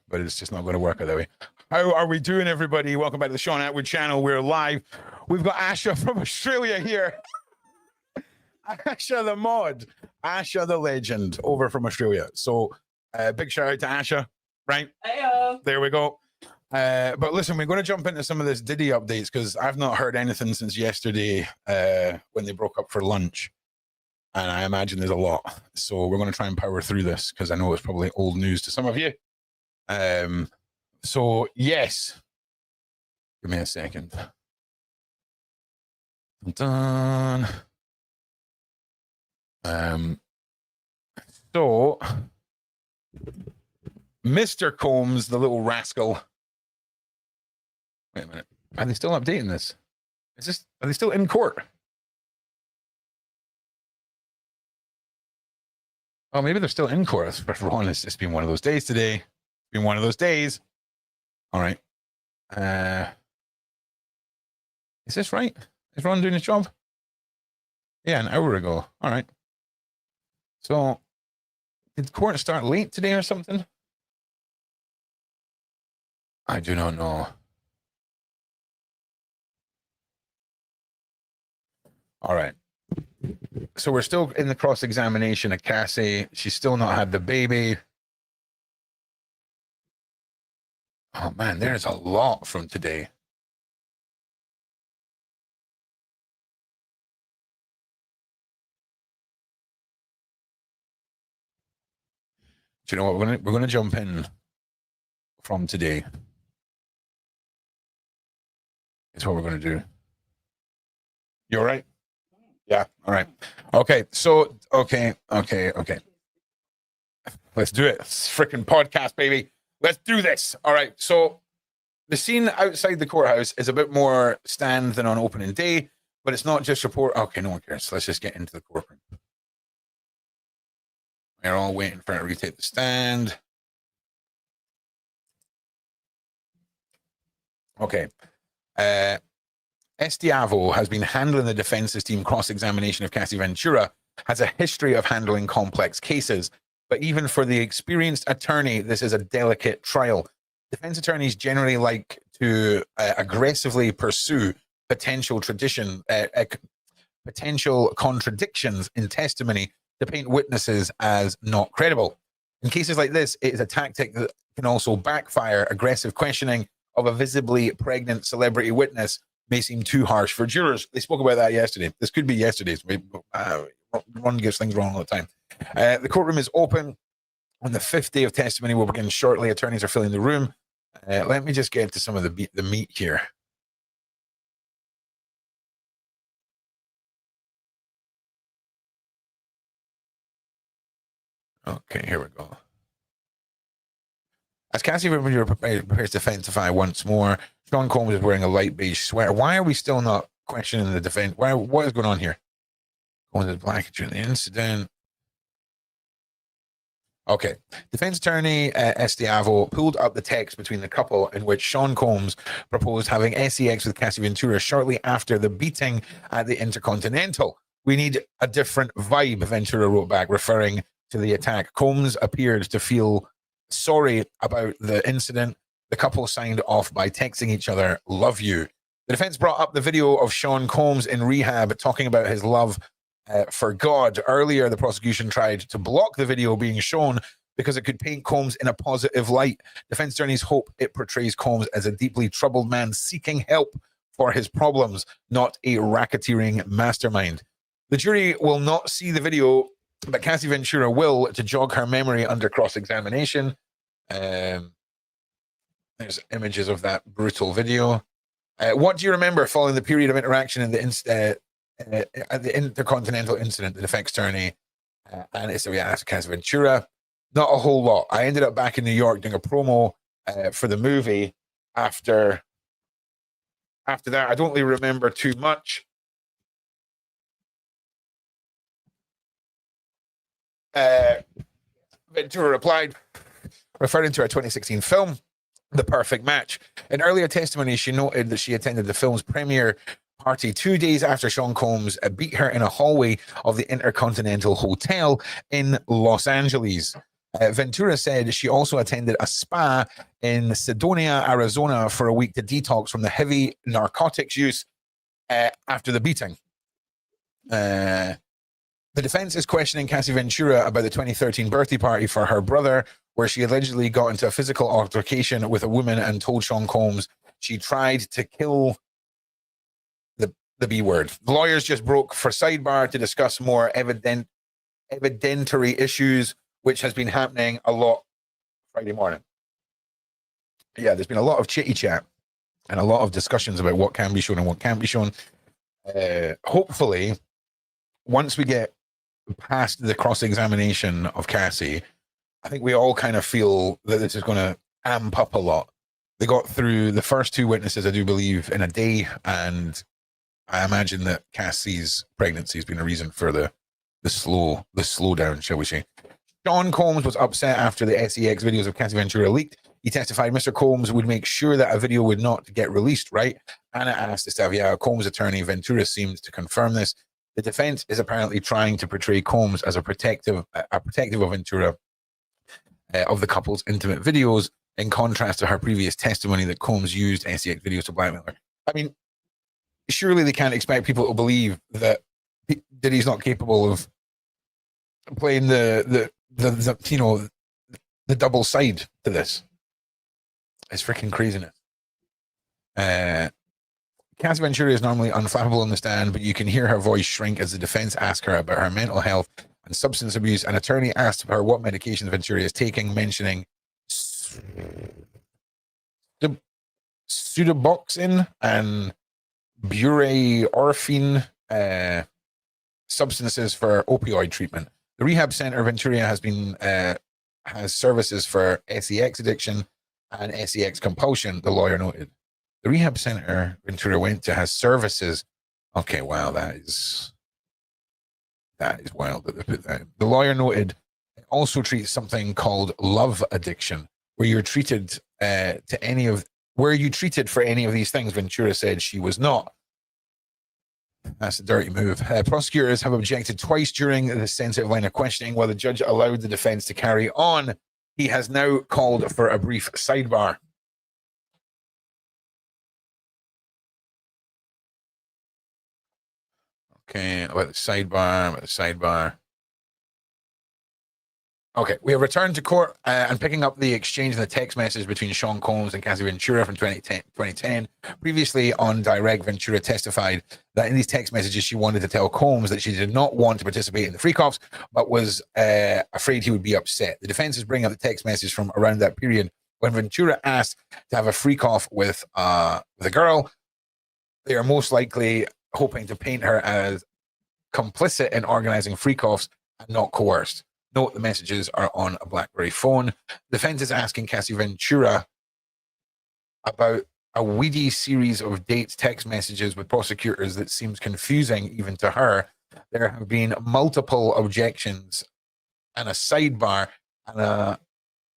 but it's just not going to work out that way. How are we doing, everybody? Welcome back to the Sean Atwood channel. We're live. We've got Asha from Australia here. Asha the mod, Asha the legend, over from Australia. So big shout out to Asha, right? Heyo. There we go. But listen, we're going to jump into some of this Diddy updates because I've not heard anything since yesterday when they broke up for lunch. And I imagine there's a lot. So we're going to try and power through this because I know it's probably old news to some of you. So, yes. Give me a second. Done. So, Mr. Combs, the little rascal. Wait a minute. Are they still updating this? Are they still in court? Oh, maybe they're still in court. Ron, it's been one of those days today. It's been one of those days. All right. Is this right? Is Ron doing his job? Yeah, an hour ago. All right. So, did court start late today or something? I do not know. All right. So we're still in the cross-examination of Cassie. She's still not had the baby. Oh, man, there's a lot from today. Do you know what? We're gonna jump in from today. It's what we're going to do. You all right? Yeah. All right. Okay. So, okay. Let's do it. It's freaking podcast, baby. Let's do this. All right. So the scene outside the courthouse is a bit more stand than on opening day, but it's not just report. Okay. No one cares. Let's just get into the courtroom. We're all waiting for it to retake the stand. Okay. Estiavo has been handling the defense's team cross-examination of Cassie Ventura, has a history of handling complex cases. But even for the experienced attorney, this is a delicate trial. Defense attorneys generally like to aggressively pursue potential contradictions in testimony to paint witnesses as not credible. In cases like this, it is a tactic that can also backfire. Aggressive questioning of a visibly pregnant celebrity witness may seem too harsh for jurors. They spoke about that yesterday. This could be yesterday's. Ron gets things wrong all the time. The courtroom is open on the fifth day of testimony. We'll begin shortly. Attorneys are filling the room. Let me just get to some of the meat here. Okay, here we go. As Cassie Ventura prepares to testify once more, Sean Combs is wearing a light beige sweater. Why are we still not questioning the defense? What is going on here? Combs is black during the incident. Okay. Defense attorney Estiavo pulled up the text between the couple in which Sean Combs proposed having sex with Cassie Ventura shortly after the beating at the Intercontinental. We need a different vibe, Ventura wrote back, referring to the attack. Combs appeared to feel sorry about the incident. The couple signed off by texting each other, "Love you." The defense brought up the video of Sean Combs in rehab talking about his love for God. Earlier, the prosecution tried to block the video being shown because it could paint Combs in a positive light. Defense attorneys hope it portrays Combs as a deeply troubled man seeking help for his problems, not a racketeering mastermind. The jury will not see the video, but Cassie Ventura will to jog her memory under cross-examination. There's images of that brutal video. What do you remember following the period of interaction in at the Intercontinental incident? The defense attorney and it's asked Cassie Ventura. Not a whole lot. I ended up back in New York doing a promo for the movie. After that, I don't really remember too much. Ventura replied, referring to her 2016 film, The Perfect Match. In earlier testimony, she noted that she attended the film's premiere party 2 days after Sean Combs beat her in a hallway of the Intercontinental Hotel in Los Angeles. Ventura said she also attended a spa in Sedonia, Arizona for a week to detox from the heavy narcotics use after the beating. The defense is questioning Cassie Ventura about the 2013 birthday party for her brother, where she allegedly got into a physical altercation with a woman and told Sean Combs she tried to kill the B word. The lawyers just broke for sidebar to discuss more evidentiary issues, which has been happening a lot Friday morning. Yeah, there's been a lot of chitty chat and a lot of discussions about what can be shown and what can't be shown. Hopefully, once we get past the cross-examination of Cassie, I think we all kind of feel that this is going to amp up a lot. They got through the first two witnesses, I do believe, in a day, and I imagine that Cassie's pregnancy has been a reason for the slowdown, shall we say. Sean Combs was upset after the SEX videos of Cassie Ventura leaked. He testified Mr. Combs would make sure that a video would not get released, right? Anna asked Estavia, Combs' attorney. Ventura seemed to confirm this. The defense is apparently trying to portray Combs as a protective of Ventura of the couple's intimate videos, in contrast to her previous testimony that Combs used SEX videos to blackmail her. I mean, surely they can't expect people to believe that Diddy's not capable of playing the double side to this. It's freaking craziness. Cassie Ventura is normally unflappable on the stand, but you can hear her voice shrink as the defense asks her about her mental health and substance abuse. An attorney asked her what medications Ventura is taking, mentioning pseudoboxin and buprenorphine substances for opioid treatment. The rehab center Ventura has services for SEX addiction and SEX compulsion, the lawyer noted. The rehab center Ventura went to has services. Okay, wow, that is wild that they put that. The lawyer noted it also treats something called love addiction, where you're treated were you treated for any of these things? Ventura said she was not. That's a dirty move. Prosecutors have objected twice during the sensitive line of questioning while the judge allowed the defense to carry on. He has now called for a brief sidebar. Okay, about the sidebar. Okay, we have returned to court and picking up the exchange in the text message between Sean Combs and Cassie Ventura from 2010. Previously on Direct, Ventura testified that in these text messages, she wanted to tell Combs that she did not want to participate in the freak-offs, but was afraid he would be upset. The defense is bringing up the text message from around that period when Ventura asked to have a freak-off with a girl. They are most likely hoping to paint her as complicit in organizing freak-offs and not coerced. Note the messages are on a BlackBerry phone. Defense is asking Cassie Ventura about a weedy series of dates text messages with prosecutors that seems confusing even to her. There have been multiple objections and a sidebar and a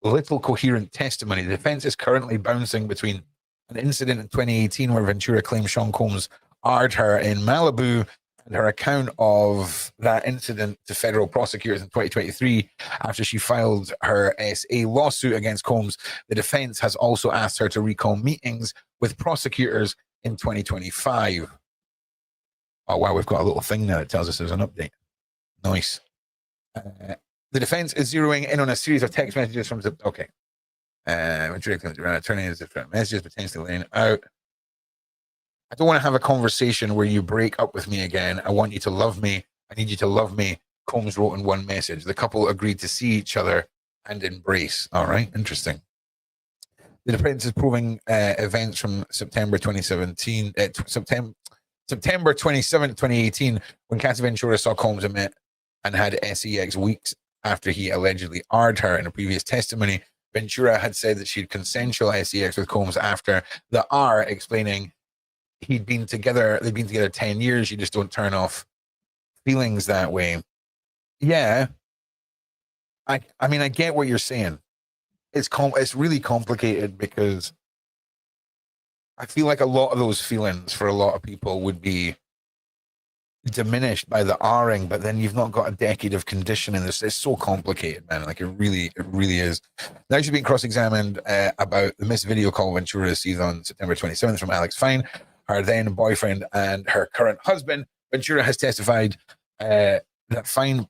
little coherent testimony. The defense is currently bouncing between an incident in 2018 where Ventura claims Sean Combs arred her in Malibu and her account of that incident to federal prosecutors in 2023 after she filed her SA lawsuit against Combs. The defense has also asked her to recall meetings with prosecutors in 2025. Oh, wow, we've got a little thing there that tells us there's an update. Nice. The defense is zeroing in on a series of text messages from the... Okay. Turning into different messages, potentially laying out. I don't want to have a conversation where you break up with me again. I want you to love me. I need you to love me. Combs wrote in one message. The couple agreed to see each other and embrace. All right, interesting. The defense is proving events from September 2017, September 27, 2018, when Cassie Ventura saw Combs admit and had SEX weeks after he allegedly arred her in a previous testimony. Ventura had said that she'd consensual SEX with Combs after the R, explaining they'd been together 10 years. You just don't turn off feelings that way. Yeah. I mean, I get what you're saying. It's really complicated because I feel like a lot of those feelings for a lot of people would be diminished by the R-ing, but then you've not got a decade of conditioning. It's so complicated, man. Like it really is. Now she's being cross-examined about the missed video call Ventura received on September 27th from Alex Fine, her then boyfriend and her current husband. Ventura has testified that Fine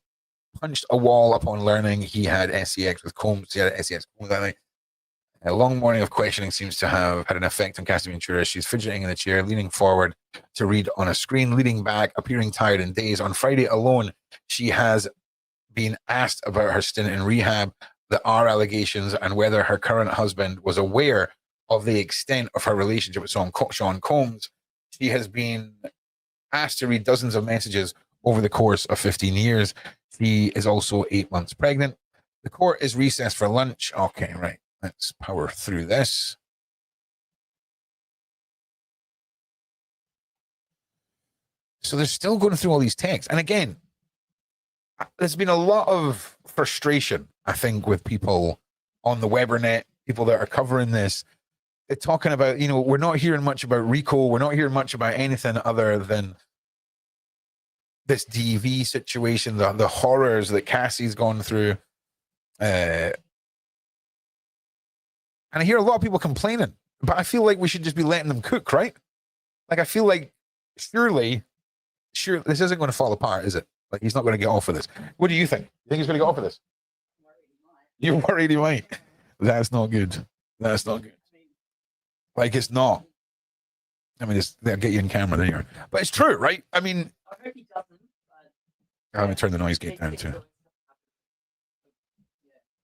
punched a wall upon learning he had SEX with Combs. He had SEX with Combs that night. A long morning of questioning seems to have had an effect on Cassie Ventura. She's fidgeting in the chair, leaning forward to read on a screen, leaning back, appearing tired and dazed. On Friday alone, she has been asked about her stint in rehab, the R allegations, and whether her current husband was aware of the extent of her relationship with Sean Combs. She has been asked to read dozens of messages over the course of 15 years. She is also 8 months pregnant. The court is recessed for lunch. Okay, right. Let's power through this. So they're still going through all these texts. And again, there's been a lot of frustration, I think, with people on the Webernet, people that are covering this. They're talking about, we're not hearing much about Rico. We're not hearing much about anything other than this DV situation, the horrors that Cassie's gone through. And I hear a lot of people complaining, but I feel like we should just be letting them cook, right? Like, I feel like surely this isn't going to fall apart, is it? Like, he's not going to get off of this. What do you think? You think he's going to get off of this? You're worried he might. That's not good. That's not good. Like, it's not. I mean, they'll get you in camera there. But it's true, right? I mean, I hope he doesn't. I'm going to turn the noise gate down too.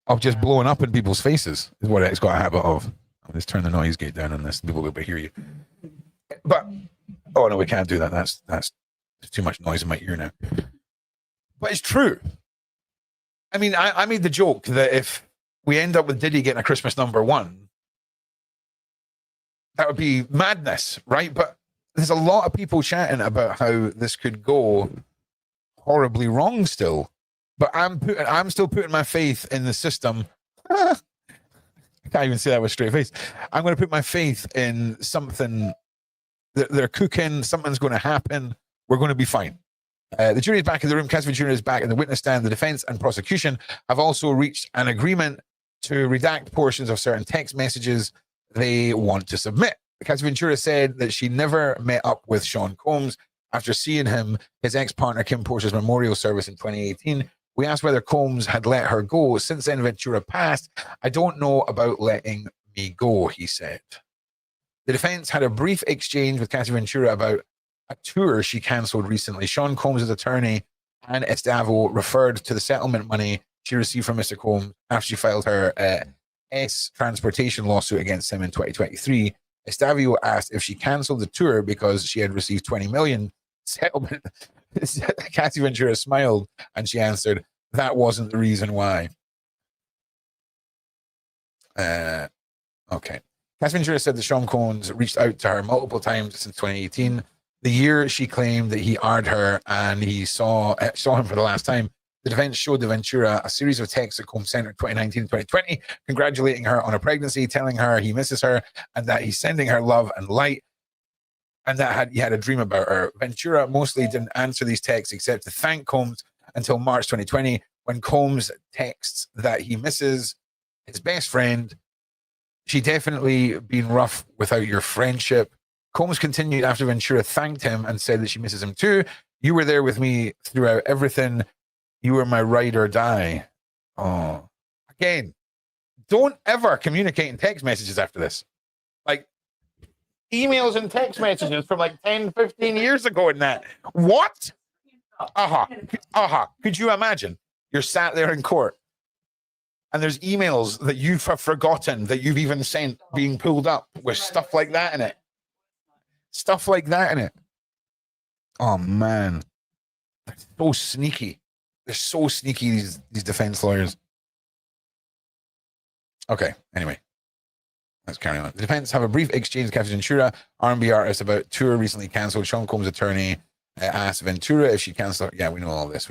Of just blowing up in people's faces is what it's got a habit of. I'll just turn the noise gate down on this. People will be able to hear you. But, oh no, we can't do that. That's too much noise in my ear now. But it's true. I mean, I made the joke that if we end up with Diddy getting a Christmas #1, that would be madness, right? But there's a lot of people chatting about how this could go horribly wrong still. But I'm still putting my faith in the system. I can't even say that with a straight face. I'm going to put my faith in something that they're cooking. Something's going to happen. We're going to be fine. The jury is back in the room. Cassie Ventura is back in the witness stand. The defense and prosecution have also reached an agreement to redact portions of certain text messages they want to submit. Cassie Ventura said that she never met up with Sean Combs after seeing him, his ex-partner Kim Portia's memorial service in 2018. We asked whether Combs had let her go. Since then, Ventura passed. I don't know about letting me go, he said. The defense had a brief exchange with Cassie Ventura about a tour she cancelled recently. Sean Combs' attorney, Anne Estavo, referred to the settlement money she received from Mr. Combs after she filed her transportation lawsuit against him in 2023. Estavo asked if she cancelled the tour because she had received $20 million settlement. Cassie Ventura smiled and she answered, that wasn't the reason why. Okay. Cassie Ventura said that Sean Combs reached out to her multiple times since 2018. The year she claimed that he R-ed her and he saw him for the last time. The defense showed the Ventura a series of texts that Combs sent her 2019 and 2020, congratulating her on a pregnancy, telling her he misses her and that he's sending her love and light, and that he had a dream about her. Ventura mostly didn't answer these texts except to thank Combs until March 2020, when Combs texts that he misses his best friend. She definitely been rough without your friendship. Combs continued after Ventura thanked him and said that she misses him too. You were there with me throughout everything. You were my ride or die. Oh, again, don't ever communicate in text messages after this. Like, emails and text messages from like 10, 15 years ago and that. What? Could you imagine? You're sat there in court and there's emails that you've forgotten that you've even sent being pulled up with stuff like that in it. Stuff like that in it. Oh, man. They're so sneaky. They're so sneaky, these defense lawyers. Okay, anyway. Let's carry on. The defense have a brief exchange with Cassie Ventura, R&B artist, about tour recently cancelled. Sean Combs' attorney asked Ventura if she cancelled. Yeah, we know all this.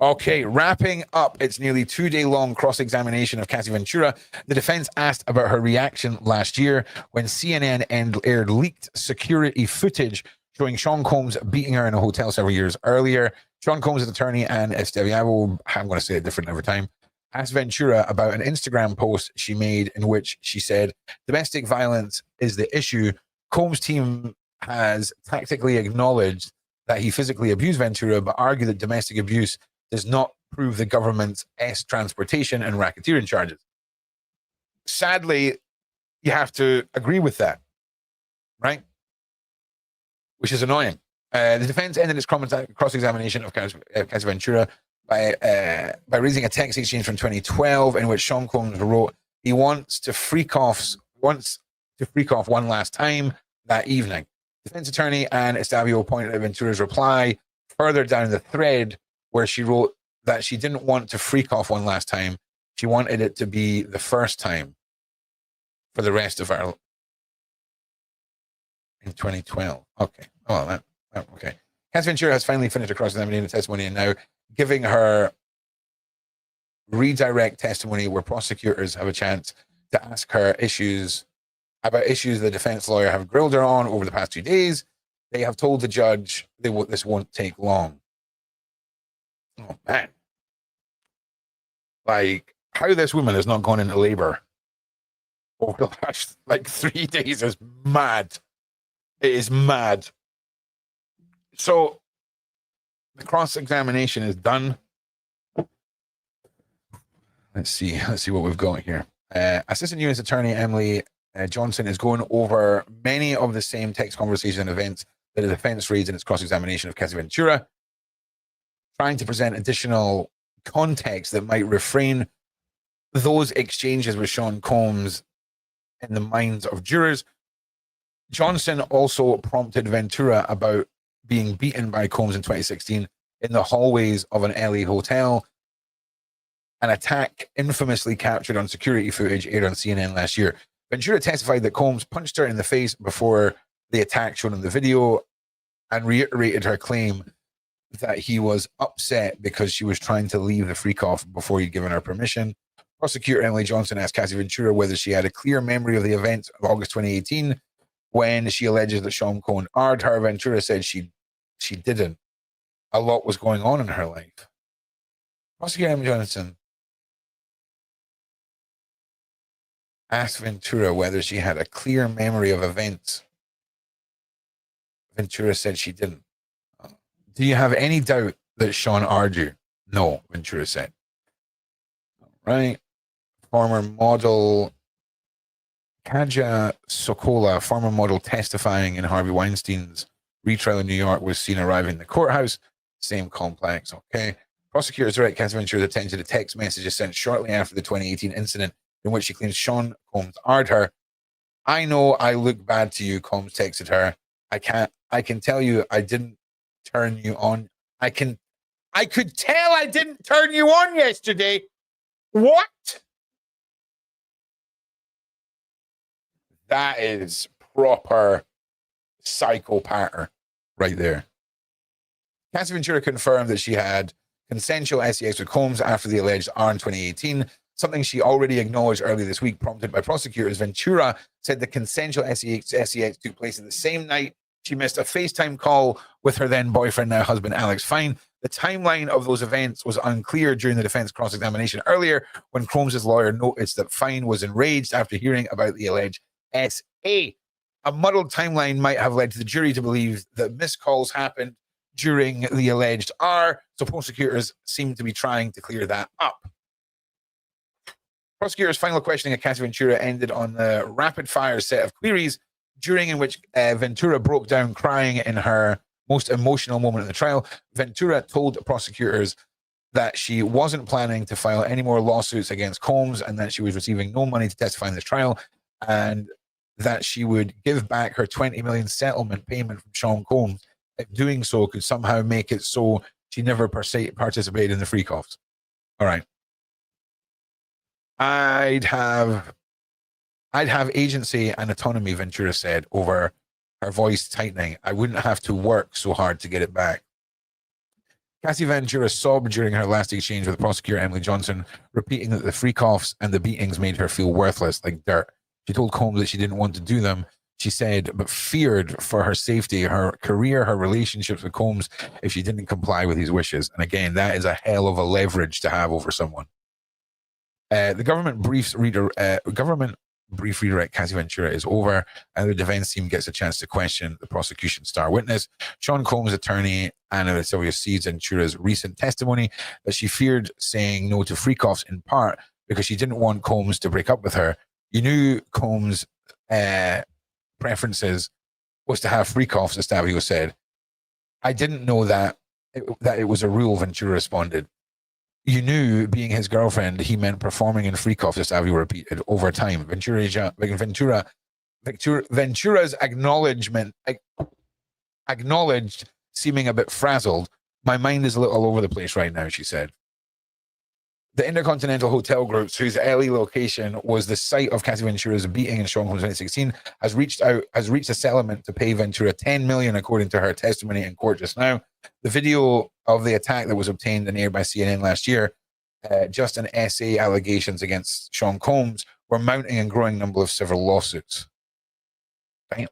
Okay, wrapping up its nearly 2-day-long cross-examination of Cassie Ventura, the defense asked about her reaction last year when CNN aired leaked security footage showing Sean Combs beating her in a hotel several years earlier. Sean Combs' attorney, Ann Esteviavo, I'm going to say it different every time, asked Ventura about an Instagram post she made in which she said, domestic violence is the issue. Combs' team has tactically acknowledged that he physically abused Ventura, but argued that domestic abuse does not prove the government's transportation and racketeering charges. Sadly, you have to agree with that, right? Which is annoying. The defense ended its cross-examination of Cassie Ventura by raising a text exchange from 2012 in which Sean Combs wrote he wants to freak off one last time that evening. Defense attorney Ann Estavio pointed out Ventura's reply further down the thread where she wrote that she didn't want to freak off one last time. She wanted it to be the first time for the rest of our in 2012. Okay. Oh, okay. Cassie Ventura has finally finished her cross-examination testimony and now giving her redirect testimony where prosecutors have a chance to ask her issues the defense lawyer have grilled her on over the past 2 days. They have told the judge this won't take long. Oh, man. Like, how this woman has not gone into labor over the last, 3 days is mad. It is mad. So, the cross-examination is done. Let's see what we've got here. Assistant U.S. Attorney Emily Johnson is going over many of the same text conversations and events that the defense raised in its cross-examination of Cassie Ventura, trying to present additional context that might refrain those exchanges with Sean Combs in the minds of jurors. Johnson also prompted Ventura about being beaten by Combs in 2016 in the hallways of an LA hotel, an attack infamously captured on security footage aired on CNN last year. Ventura testified that Combs punched her in the face before the attack shown in the video and reiterated her claim that he was upset because she was trying to leave the freak-off before he'd given her permission. Prosecutor Emily Johnson asked Cassie Ventura whether she had a clear memory of the events of August 2018 when she alleges that Sean Combs arred her. Ventura said she didn't. A lot was going on in her life. Prosecutor Emily Johnson asked Ventura whether she had a clear memory of events. Ventura said she didn't. Do you have any doubt that Sean arred you? No, Ventura said. All right. Former model Kaja Sokola, former model testifying in Harvey Weinstein's retrial in New York, was seen arriving in the courthouse. Same complex. Okay. Prosecutors direct Cassie Ventura's attention to text messages sent shortly after the 2018 incident in which she claims Sean Combs arred her. I know I look bad to you, Combs texted her. I can tell you I didn't turn you on. I could tell I didn't turn you on yesterday. What? That is proper psychopath right there. Cassie Ventura confirmed that she had consensual sex with Combs after the alleged R in 2018, something she already acknowledged earlier this week, prompted by prosecutors. Ventura said the consensual sex took place in the same night she missed a FaceTime call with her then boyfriend, now husband, Alex Fine. The timeline of those events was unclear during the defense cross-examination earlier when Combs' lawyer noticed that Fine was enraged after hearing about the alleged SA. A muddled timeline might have led to the jury to believe that missed calls happened during the alleged R, so prosecutors seem to be trying to clear that up. Prosecutors' final questioning of Cassie Ventura ended on a rapid-fire set of queries, during in which Ventura broke down crying in her most emotional moment in the trial. Ventura told prosecutors that she wasn't planning to file any more lawsuits against Combs and that she was receiving no money to testify in this trial, and that she would give back her $20 million settlement payment from Sean Combs if doing so could somehow make it so she never participated in the freak-offs. All right. I'd have agency and autonomy, Ventura said, over her voice tightening. I wouldn't have to work so hard to get it back. Cassie Ventura sobbed during her last exchange with prosecutor Emily Johnson, repeating that the free coughs and the beatings made her feel worthless, like dirt. She told Combs that she didn't want to do them, she said, but feared for her safety, her career, her relationships with Combs if she didn't comply with his wishes. And again, that is a hell of a leverage to have over someone. The government brief redirect Cassie Ventura is over, and the defense team gets a chance to question the prosecution's star witness. Sean Combs' attorney, Anna Silvia, sees Ventura's recent testimony that she feared saying no to free coughs in part because she didn't want Combs to break up with her. You knew Combs' preferences was to have free coughs, Estavio said. I didn't know that it was a rule, Ventura responded. You knew, being his girlfriend, he meant performing in free coughs, Estavio repeated, over time. Ventura's acknowledged seeming a bit frazzled. My mind is a little all over the place right now, she said. The Intercontinental Hotel Group, whose LA location was the site of Cassie Ventura's beating in Sean Combs 2016, has reached a settlement to pay Ventura $10 million, according to her testimony in court just now. The video of the attack that was obtained and aired by CNN last year, just an essay allegations against Sean Combs, were mounting and growing number of several lawsuits. Damn.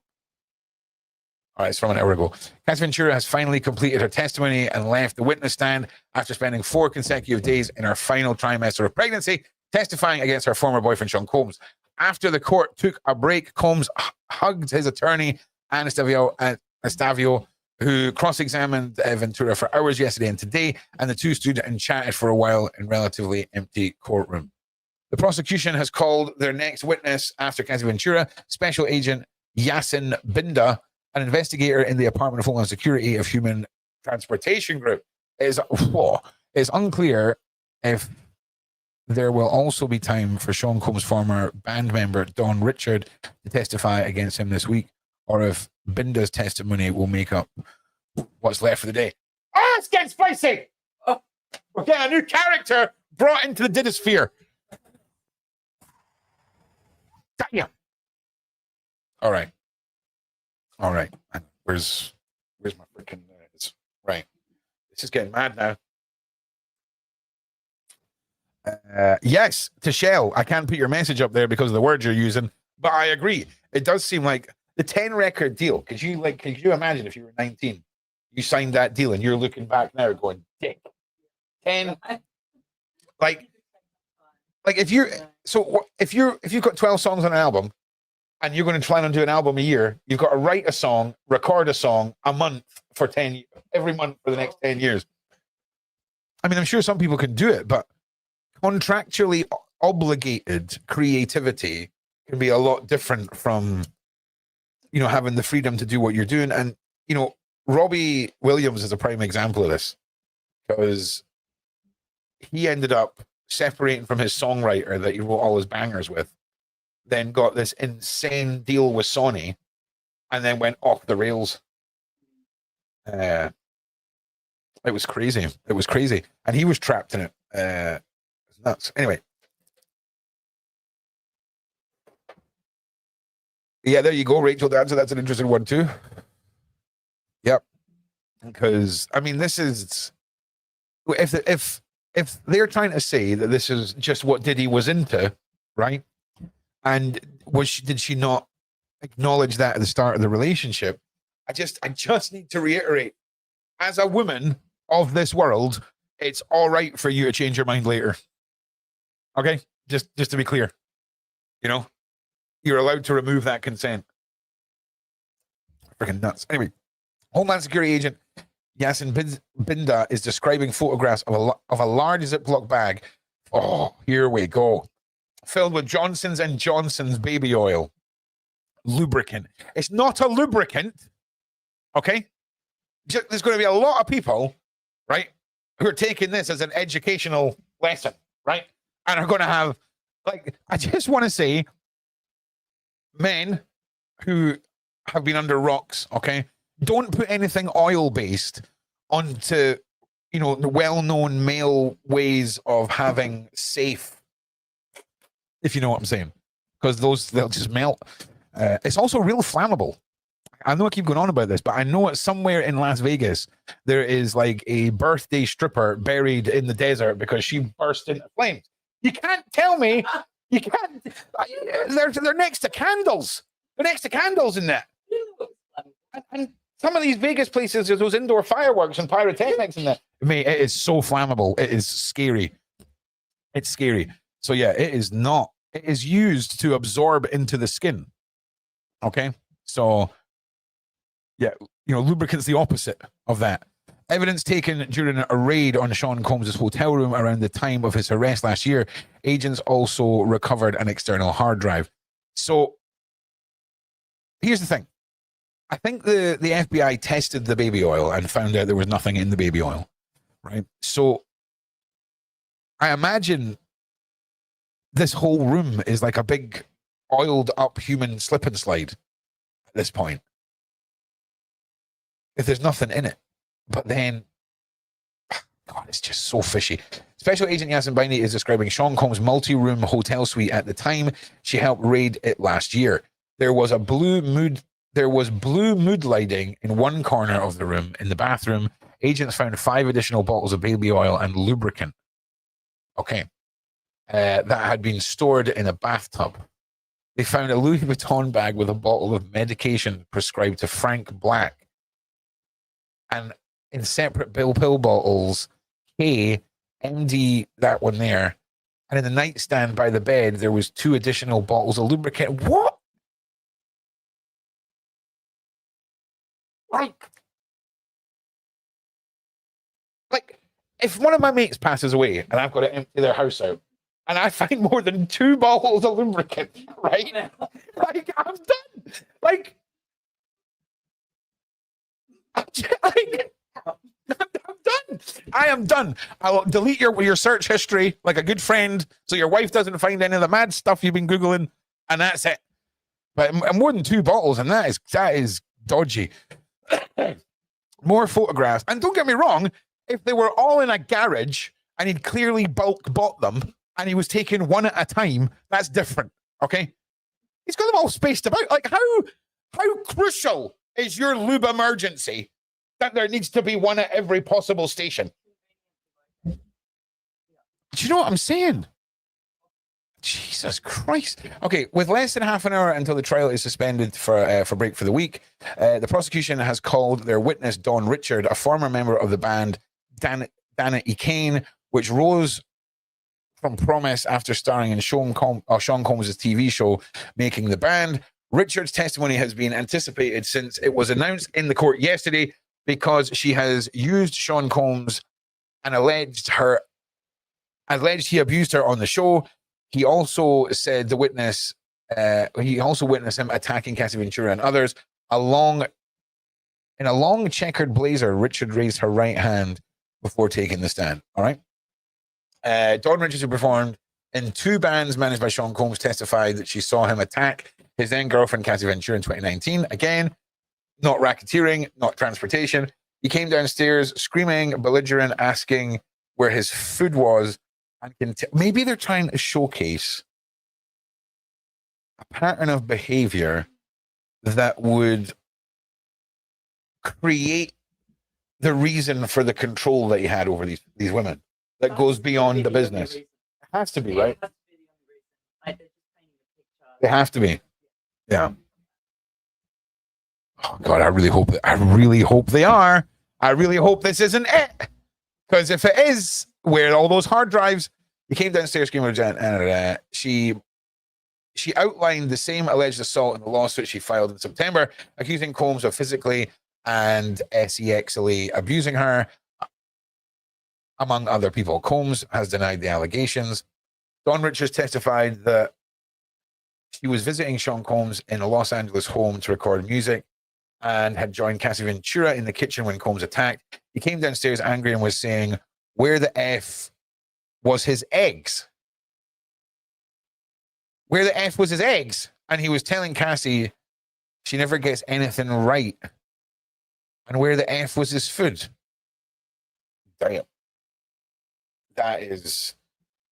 All right, it's from an hour ago. Cassie Ventura has finally completed her testimony and left the witness stand after spending 4 consecutive days in her final trimester of pregnancy, testifying against her former boyfriend, Sean Combs. After the court took a break, Combs hugged his attorney, Anna Estavio, who cross-examined Ventura for hours yesterday and today, and the two stood and chatted for a while in relatively empty courtroom. The prosecution has called their next witness after Cassie Ventura, Special Agent Yasin Binda, an investigator in the Department of Homeland Security of Human Transportation Group. It's unclear if there will also be time for Sean Combs' former band member, Don Richard, to testify against him this week, or if Binda's testimony will make up what's left for the day. Oh, it's getting spicy! Oh, we're getting a new character brought into the Didosphere. Damn. All right. Where's my freaking right? This is getting mad now. Yes, to Shell. I can't put your message up there because of the words you're using, but I agree. It does seem like the 10 record deal. Could you imagine if you were 19, you signed that deal, and you're looking back now going, dick. 10. Like if you've got 12 songs on an album, and you're going to plan on doing an album a year, you've got to write a song, record a song a month for 10, every month for the next 10 years. I mean, I'm sure some people can do it, but contractually obligated creativity can be a lot different from, having the freedom to do what you're doing. And, Robbie Williams is a prime example of this, because he ended up separating from his songwriter that he wrote all his bangers with, then got this insane deal with Sony, and then went off the rails. It was crazy. And he was trapped in it. It's nuts. Anyway. Yeah, there you go, Rachel. That's an interesting one too. Yep. Because, I mean, this is... If they're trying to say that this is just what Diddy was into, right? And did she not acknowledge that at the start of the relationship? I just need to reiterate, as a woman of this world, it's all right for you to change your mind later. Okay? Just to be clear. You're allowed to remove that consent. Freaking nuts. Anyway, Homeland Security agent Yasin Binda is describing photographs of a large Ziploc bag. Oh, here we go. Filled with Johnson's & Johnson's baby oil. Lubricant. It's not a lubricant. Okay? There's going to be a lot of people, right, who are taking this as an educational lesson, right? And are going to have, I just want to say, men who have been under rocks, okay, don't put anything oil-based onto, the well-known male ways of having safe, if you know what I'm saying, because they'll just melt. It's also real flammable. I know I keep going on about this, but I know it's somewhere in Las Vegas there is like a birthday stripper buried in the desert because she burst into flames. You can't tell me. You can't. They're next to candles. They're next to candles in that. And some of these Vegas places, there's those indoor fireworks and pyrotechnics in there. Mate, it is so flammable. It is scary. It's scary. So yeah, it is not. It is used to absorb into the skin. Okay, so yeah, lubricant's the opposite of that. Evidence taken during a raid on Sean Combs' hotel room around the time of his arrest last year. Agents also recovered an external hard drive. So here's the thing. I think the FBI tested the baby oil and found out there was nothing in the baby oil, right? So I imagine this whole room is like a big oiled up human slip and slide at this point. If there's nothing in it. But then, God, it's just so fishy. Special Agent Yasin Baini is describing Sean Combs' multi-room hotel suite at the time she helped raid it last year. There was blue mood lighting in one corner of the room. In the bathroom, agents found 5 additional bottles of baby oil and lubricant. Okay. That had been stored in a bathtub. They found a Louis Vuitton bag with a bottle of medication prescribed to Frank Black. And in separate pill bottles, K, MD, that one there. And in the nightstand by the bed, there was 2 additional bottles of lubricant. What? Like, if one of my mates passes away and I've got to empty their house out, and I find more than 2 bottles of lubricant, right? Like, I'm done. Like, I'm done. I am done. I'll delete your search history like a good friend so your wife doesn't find any of the mad stuff you've been Googling, and that's it. But more than 2 bottles, and that is dodgy. More photographs. And don't get me wrong, if they were all in a garage and he'd clearly bulk bought them and he was taking one at a time, that's different, okay? He's got them all spaced about. Like, how crucial is your lube emergency that there needs to be one at every possible station? Do you know what I'm saying? Jesus Christ. Okay, with less than half an hour until the trial is suspended for break for the week, the prosecution has called their witness, Don Richard, a former member of the band Dana Kane, which rose from Promise after starring in Sean Combs' TV show, Making the Band. Richard's testimony has been anticipated since it was announced in the court yesterday because she has used Sean Combs and alleged he abused her on the show. He also said he also witnessed him attacking Cassie Ventura and others. In a long checkered blazer, Richard raised her right hand before taking the stand. All right. Dawn Richards, who performed in 2 bands managed by Sean Combs, testified that she saw him attack his then girlfriend Cassie Ventura in 2019. Again, not racketeering, not transportation. He came downstairs screaming, belligerent, asking where his food was. And maybe they're trying to showcase a pattern of behavior that would create the reason for the control that he had over these women that goes beyond the business. It has to be, right? They have to be. Yeah. Oh God, I really hope they are. I really hope this isn't it. Because if it is, where all those hard drives, he came downstairs screaming, and she outlined the same alleged assault in the lawsuit she filed in September, accusing Combs of physically and sexually abusing her, among other people. Combs has denied the allegations. Dawn Richards testified that she was visiting Sean Combs in a Los Angeles home to record music and had joined Cassie Ventura in the kitchen when Combs attacked. He came downstairs angry and was saying, "Where the F was his eggs?" Where the F was his eggs? And he was telling Cassie she never gets anything right. And where the F was his food? Damn. That is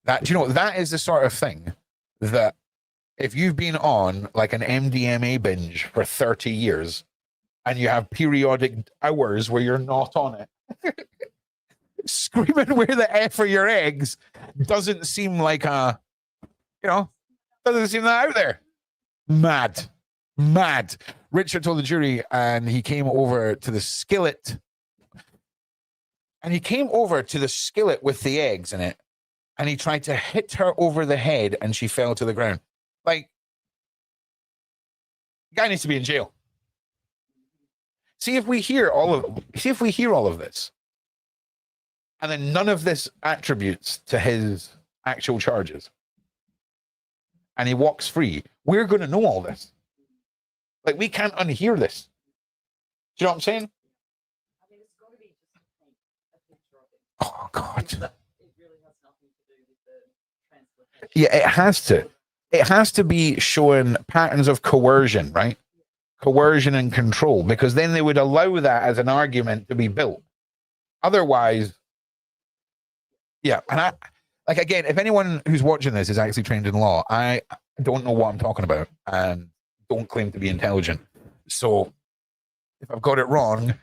the sort of thing that if you've been on like an MDMA binge for 30 years, and you have periodic hours where you're not on it. Screaming where the F are your eggs doesn't seem like doesn't seem that out there. Mad. Richard told the jury, and he came over to the skillet. And he came over to the skillet with the eggs in it, and he tried to hit her over the head, and she fell to the ground. Like, guy needs to be in jail. See if we hear all of this, and then none of this attributes to his actual charges, and he walks free. We're going to know all this. Like, we can't unhear this. Do you know what I'm saying? Oh, God. Yeah, it has to. It has to be showing patterns of coercion, right? Coercion and control, because then they would allow that as an argument to be built. Otherwise, yeah. And again, if anyone who's watching this is actually trained in law, I don't know what I'm talking about and don't claim to be intelligent. So if I've got it wrong,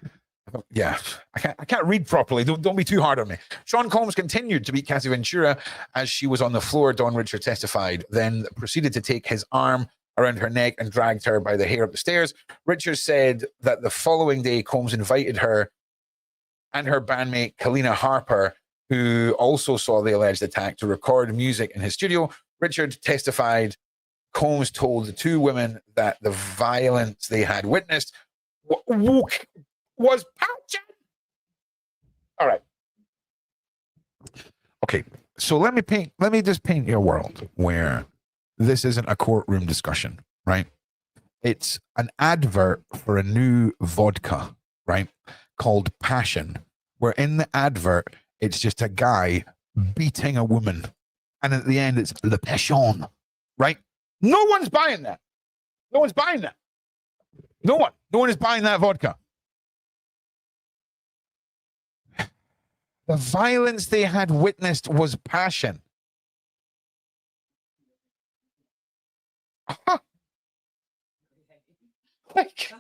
yeah, I can't read properly. Don't be too hard on me. Sean Combs continued to beat Cassie Ventura as she was on the floor. Don Richard testified, then proceeded to take his arm around her neck and dragged her by the hair up the stairs. Richard said that the following day, Combs invited her and her bandmate, Kalina Harper, who also saw the alleged attack, to record music in his studio. Richard testified Combs told the two women that the violence they had witnessed was passion. All right. Okay. So let me just paint you a world where this isn't a courtroom discussion, right? It's an advert for a new vodka, right? Called Passion, where in the advert, it's just a guy beating a woman. And at the end, it's the passion, right? No one's buying that. No one's buying that. No one is buying that vodka. The violence they had witnessed was passion. Like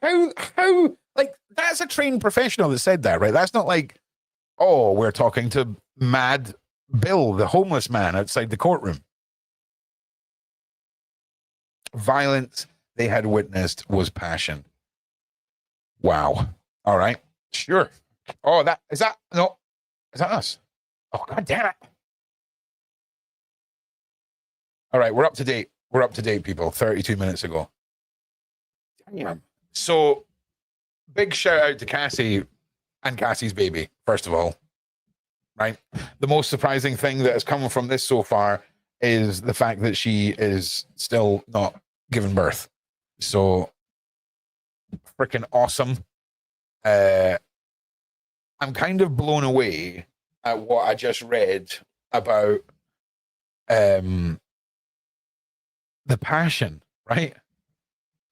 how like that's a trained professional that said that, right? That's not like, oh, we're talking to Mad Bill, the homeless man outside the courtroom. Violence they had witnessed was passion. Wow. All right. Sure. Oh, is that us? Oh, God damn it. All right, we're up to date. We're up to date, people. 32 minutes ago. Damn. So, big shout out to Cassie and Cassie's baby, first of all. Right? The most surprising thing that has come from this so far is the fact that she is still not giving birth. So, freaking awesome. I'm kind of blown away at what I just read about the passion, right?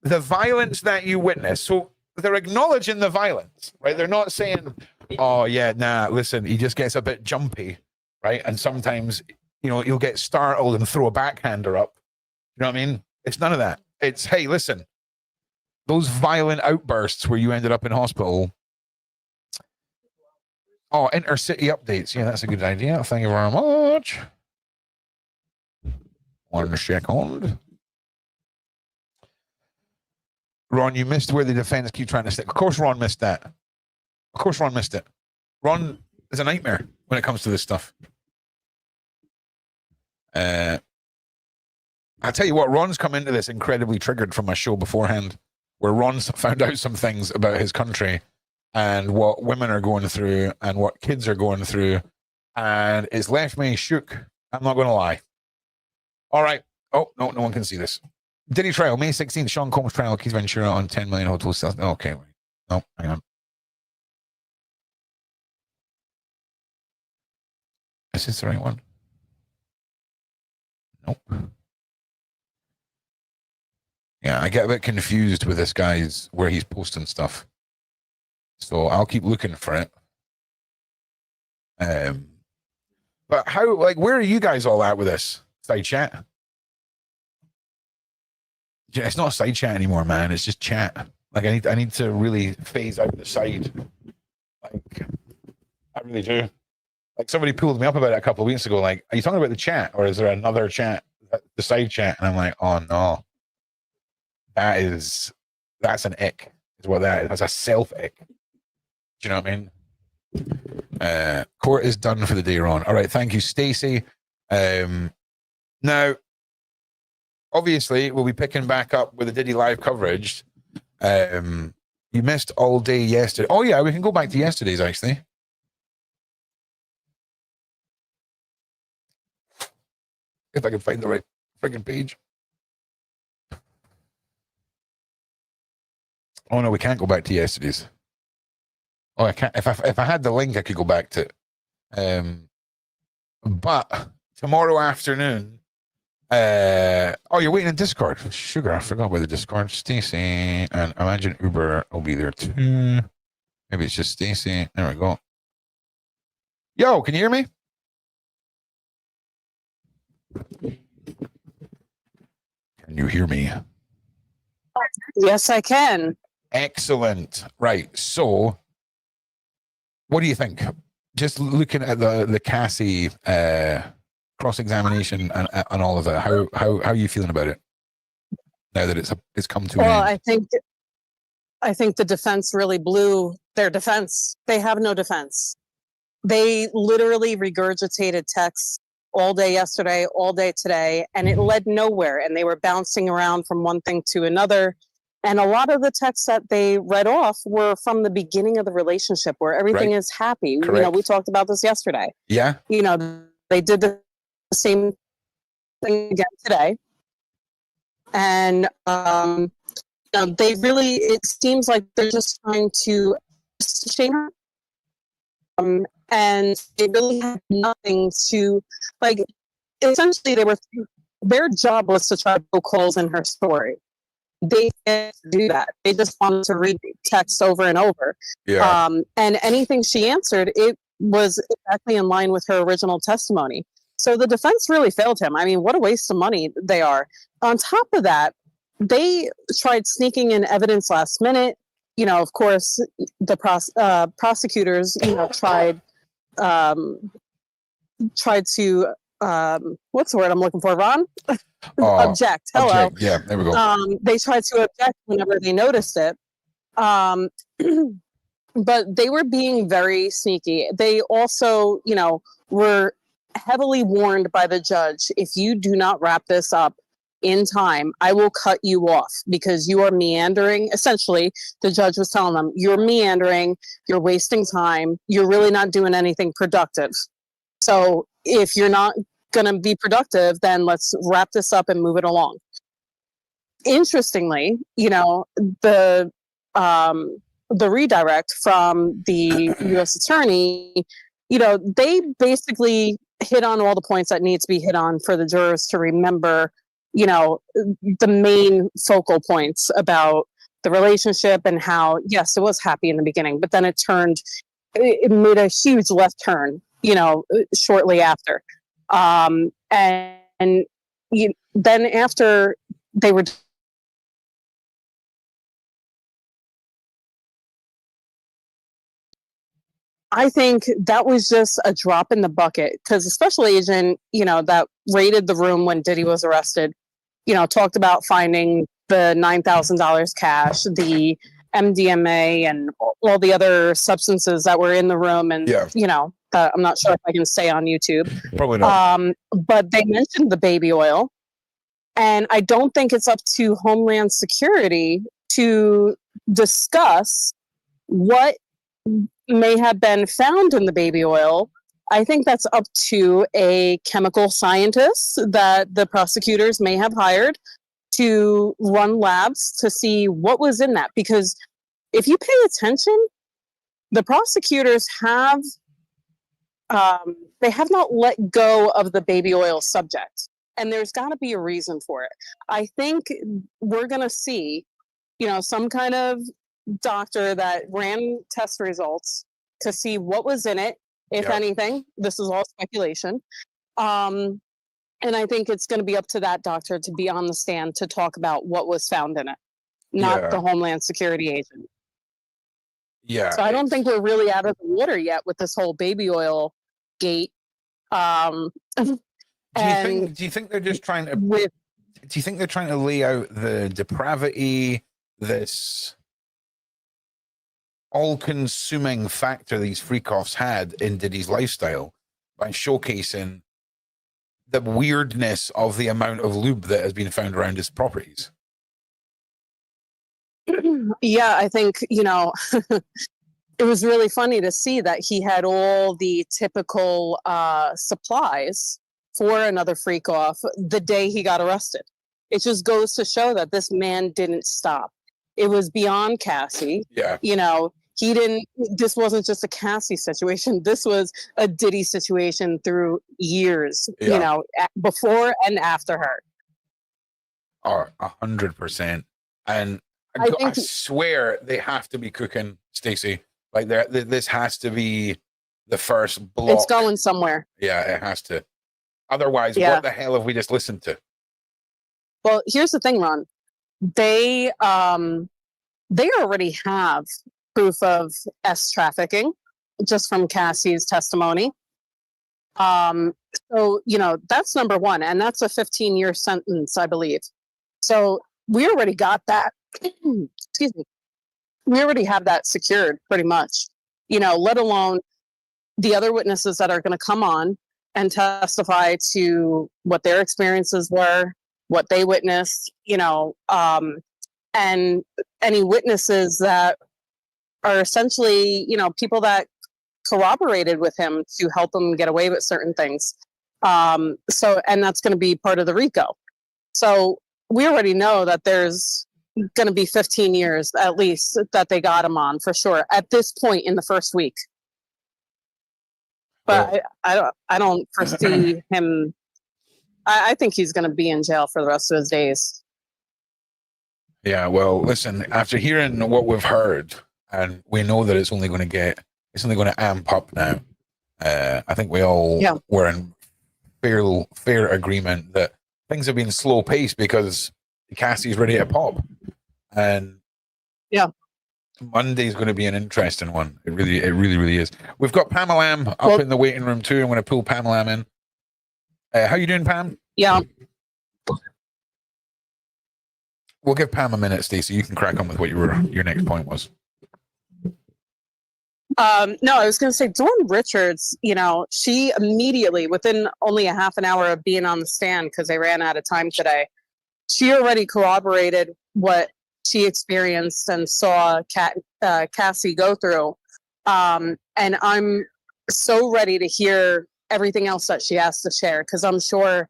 The violence that you witness. So they're acknowledging the violence, right? They're not saying, oh, yeah, nah, listen, he just gets a bit jumpy, right? And sometimes, he'll get startled and throw a backhander up. You know what I mean? It's none of that. It's, hey, listen, those violent outbursts where you ended up in hospital. Oh, intercity updates. Yeah, that's a good idea. Thank you very much. 1 second. Ron, you missed where the defense keep trying to stick. Of course, Ron missed that. Of course, Ron missed it. Ron is a nightmare when it comes to this stuff. I'll tell you what, Ron's come into this incredibly triggered from my show beforehand, where Ron's found out some things about his country and what women are going through and what kids are going through, and it's left me shook. I'm not going to lie. All right. Oh, no one can see this. Diddy trial, May 16th, Sean Combs trial, Keith Ventura on 10 million hotel sales. Okay, wait. No, hang on. Is this the right one? Nope. Yeah, I get a bit confused with this guy's where he's posting stuff. So I'll keep looking for it. But where are you guys all at with this? Side chat? It's not side chat anymore, man. It's just chat. Like I need to really phase out the side. Like I really do. Like somebody pulled me up about it a couple of weeks ago. Like, are you talking about the chat, or is there another chat, the side chat? And I'm like, oh no, that's an ick. Is what that is. That's a self ick. Do you know what I mean? Court is done for the day, Ron. All right, thank you, Stacey. Now, obviously, we'll be picking back up with the Diddy live coverage. You missed all day yesterday. Oh yeah, we can go back to yesterday's actually. If I can find the right freaking page. Oh no, we can't go back to yesterday's. Oh, I can't. If I had the link, I could go back to it. But tomorrow afternoon. Oh, you're waiting in Discord. Sugar, I forgot about the Discord. Stacey, and I imagine Uber will be there too. Maybe it's just Stacey. There we go. Yo, can you hear me? Can you hear me? Yes, I can. Excellent. Right. So, what do you think? Just looking at the Cassie cross-examination and all of that, how are you feeling about it now that it's come to an end? I think the defense really blew their defense. They have no defense. They literally regurgitated texts all day yesterday, all day today, and it led nowhere. And they were bouncing around from one thing to another. And a lot of the texts that they read off were from the beginning of the relationship where everything is happy. Correct. You know, we talked about this yesterday. Yeah. You know, they did the same thing again today. And they really, it seems like they're just trying to shame her. And they really had nothing to, like, essentially their job was to try to poke holes in her story. They didn't do that. They just wanted to read text over and over. Yeah. And anything she answered, it was exactly in line with her original testimony. So the defense really failed him. I mean, what a waste of money they are. On top of that, they tried sneaking in evidence last minute. You know, of course, the prosecutors, you know, tried to what's the word I'm looking for, Ron? Object. Hello. Object. Yeah, there we go. They tried to object whenever they noticed it. But they were being very sneaky. They also, you know, were heavily warned by the judge, if you do not wrap this up in time, I will cut you off because you are meandering. Essentially, the judge was telling them, you're meandering, you're wasting time, you're really not doing anything productive. So if you're not going to be productive, then let's wrap this up and move it along. Interestingly, you know, the redirect from the U.S. attorney, you know, they basically hit on all the points that need to be hit on for the jurors to remember, you know, the main focal points about the relationship and how, yes, it was happy in the beginning, but then it made a huge left turn, you know, shortly after. Then after they were I think that was just a drop in the bucket because the special agent, you know, that raided the room when Diddy was arrested, you know, talked about finding the $9,000 cash, the MDMA, and all the other substances that were in the room. And, you know, I'm not sure if I can say on YouTube. Probably not. But they mentioned the baby oil. And I don't think it's up to Homeland Security to discuss what may have been found in the baby oil. I think that's up to a chemical scientist that the prosecutors may have hired to run labs to see what was in that. Because if you pay attention, the prosecutors have they have not let go of the baby oil subject, and there's got to be a reason for it. I think we're going to see, you know, some kind of doctor that ran test results to see what was in it, if anything. This is all speculation. And I think it's going to be up to that doctor to be on the stand to talk about what was found in it, not the Homeland Security agent. Yeah. So I don't think we're really out of the water yet with this whole baby oil gate. Do you think they're just trying to? Do you think they're trying to lay out the depravity, this all-consuming factor these freak-offs had in Diddy's lifestyle by showcasing the weirdness of the amount of lube that has been found around his properties? Yeah, I think, it was really funny to see that he had all the typical supplies for another freak off the day he got arrested. It just goes to show that this man didn't stop. It was beyond Cassie. Yeah. This wasn't just a Cassie situation. This was a Diddy situation through years, before and after her. 100%. And I swear they have to be cooking, Stacey. Like this has to be the first block. It's going somewhere. Yeah, it has to. Otherwise, what the hell have we just listened to? Well, here's the thing, Ron. They already have proof of S trafficking just from Cassie's testimony. So, that's number one. And that's a 15-year sentence, I believe. So we already got that. Excuse me. We already have that secured pretty much, let alone the other witnesses that are going to come on and testify to what their experiences were, what they witnessed, and any witnesses that are essentially, people that corroborated with him to help him get away with certain things. And that's going to be part of the RICO. So we already know that there's going to be 15 years at least that they got him on for sure at this point in the first week. But I don't foresee him. I think he's going to be in jail for the rest of his days. Yeah, well, listen, after hearing what we've heard, and we know that it's only going to amp up now. I think we all were in fair agreement that things have been slow paced because Cassie's ready to pop. And Monday's going to be an interesting one. It really is. We've got Pamela up in the waiting room too. I'm going to pull Pamela in. How you doing, Pam? Yeah. We'll give Pam a minute, Stacey. You can crack on with what your next point was. No, I was going to say Dawn Richards, she immediately, within only a half an hour of being on the stand, because they ran out of time today, she already corroborated what she experienced and saw Cassie go through. And I'm so ready to hear everything else that she has to share, because I'm sure,